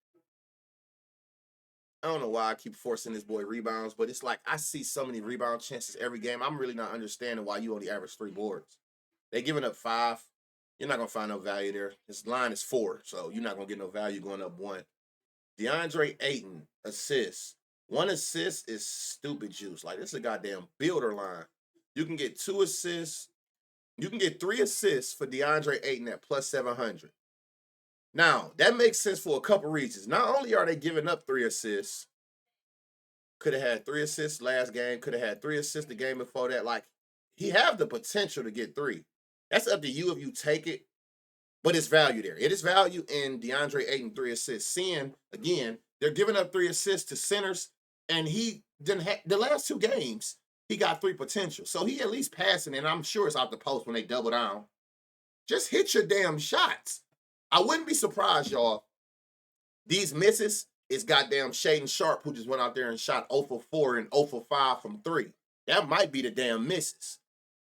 Speaker 1: I don't know why I keep forcing this boy rebounds, but it's like I see so many rebound chances every game. I'm really not understanding why you only average 3 boards. They giving up 5. You're not going to find no value there. His line is 4, so you're not going to get no value going up 1. DeAndre Ayton assists. 1 assist is stupid juice. Like, this is a goddamn builder line. You can get 2 assists. You can get 3 assists for DeAndre Ayton at plus 700. Now, that makes sense for a couple reasons. Not only are they giving up 3 assists, could have had 3 assists last game, could have had 3 assists the game before that. Like, he have the potential to get 3. That's up to you if you take it, but it's value there. It is value in DeAndre Ayton 3 assists. Seeing, again, they're giving up 3 assists to centers, and he didn't have the last 2 games, he got 3 potential. So he at least passing, and I'm sure it's out the post when they double down. Just hit your damn shots. I wouldn't be surprised, y'all. These misses is goddamn Shaedon Sharpe, who just went out there and shot 0 for 4 and 0 for 5 from 3. That might be the damn misses.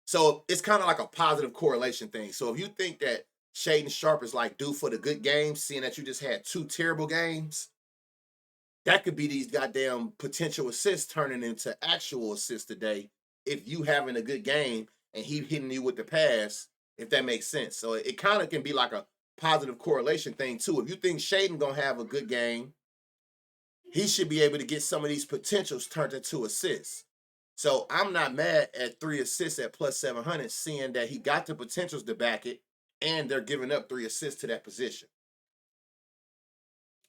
Speaker 1: So it's kind of like a positive correlation thing. So if you think that Shaedon Sharpe is like due for the good games, seeing that you just had 2 terrible games, that could be these goddamn potential assists turning into actual assists today if you having a good game and he hitting you with the pass if that makes sense. So it kind of can be like a positive correlation thing too. If you think Shaden gonna have a good game, he should be able to get some of these potentials turned into assists. So I'm not mad at 3 assists at plus 700, seeing that he got the potentials to back it, and they're giving up 3 assists to that position.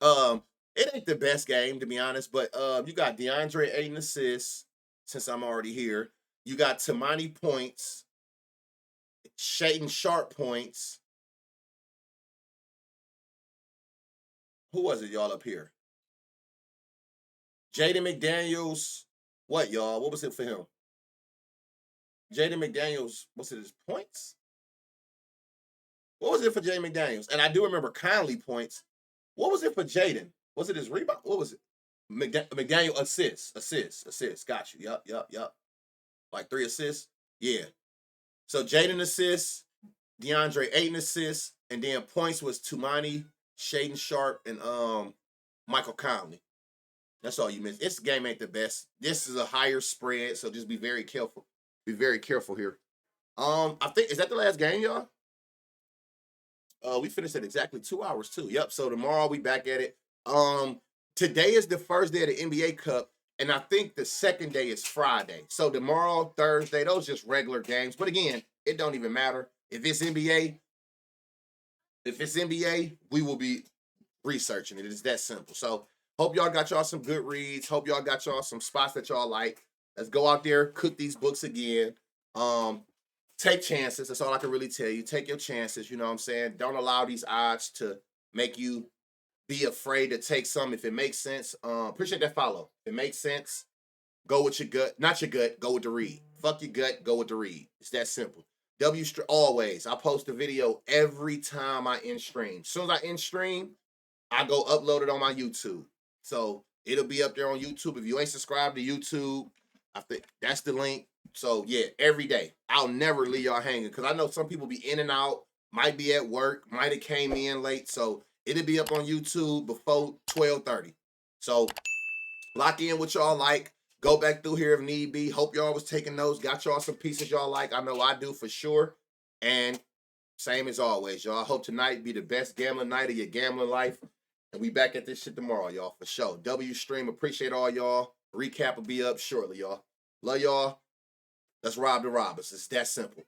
Speaker 1: Um, it ain't the best game to be honest, but you got DeAndre Ayton assists. Since I'm already here, you got Tamani points, Shaden Sharp points. Who was it, y'all up here? Jaden McDaniels. What, y'all? What was it for him? Jaden McDaniels. Was it his points? What was it for Jaden McDaniels? And I do remember Conley points. What was it for Jaden? Was it his rebound? What was it? McDaniel assists. Got you. Yup. Like 3 assists. Yeah. So Jaden assists, DeAndre Ayton assists, and then points was Tumani, Shaden Sharp, and Michael Conley. That's all you missed. This game ain't the best. This is a higher spread, so just be very careful. Be very careful here. I think is that the last game, y'all? We finished at exactly 2 hours too. Yep. So tomorrow we back at it. Today is the first day of the NBA Cup, and I think the second day is Friday. So tomorrow, Thursday, those just regular games. But again, it don't even matter. If it's NBA, we will be researching it. It's that simple. So hope y'all got y'all some good reads. Hope y'all got y'all some spots that y'all like. Let's go out there, cook these books again. Take chances. That's all I can really tell you. Take your chances. You know what I'm saying? Don't allow these odds to make you be afraid to take some if it makes sense. Appreciate that follow. If it makes sense, go with your gut. Not your gut, go with the read. Fuck your gut, go with the read. It's that simple. Always. I post a video every time I end stream. As soon as I end stream, I go upload it on my YouTube. So it'll be up there on YouTube. If you ain't subscribed to YouTube, I think that's the link. So yeah, every day. I'll never leave y'all hanging because I know some people be in and out, might be at work, might have came in late. So it'll be up on YouTube before 12:30. So lock in what y'all like. Go back through here if need be. Hope y'all was taking notes. Got y'all some pieces y'all like. I know I do for sure. And same as always, y'all. I hope tonight be the best gambling night of your gambling life. And we back at this shit tomorrow, y'all, for sure. W Stream, appreciate all y'all. Recap will be up shortly, y'all. Love y'all. Let's rob the robbers. It's that simple.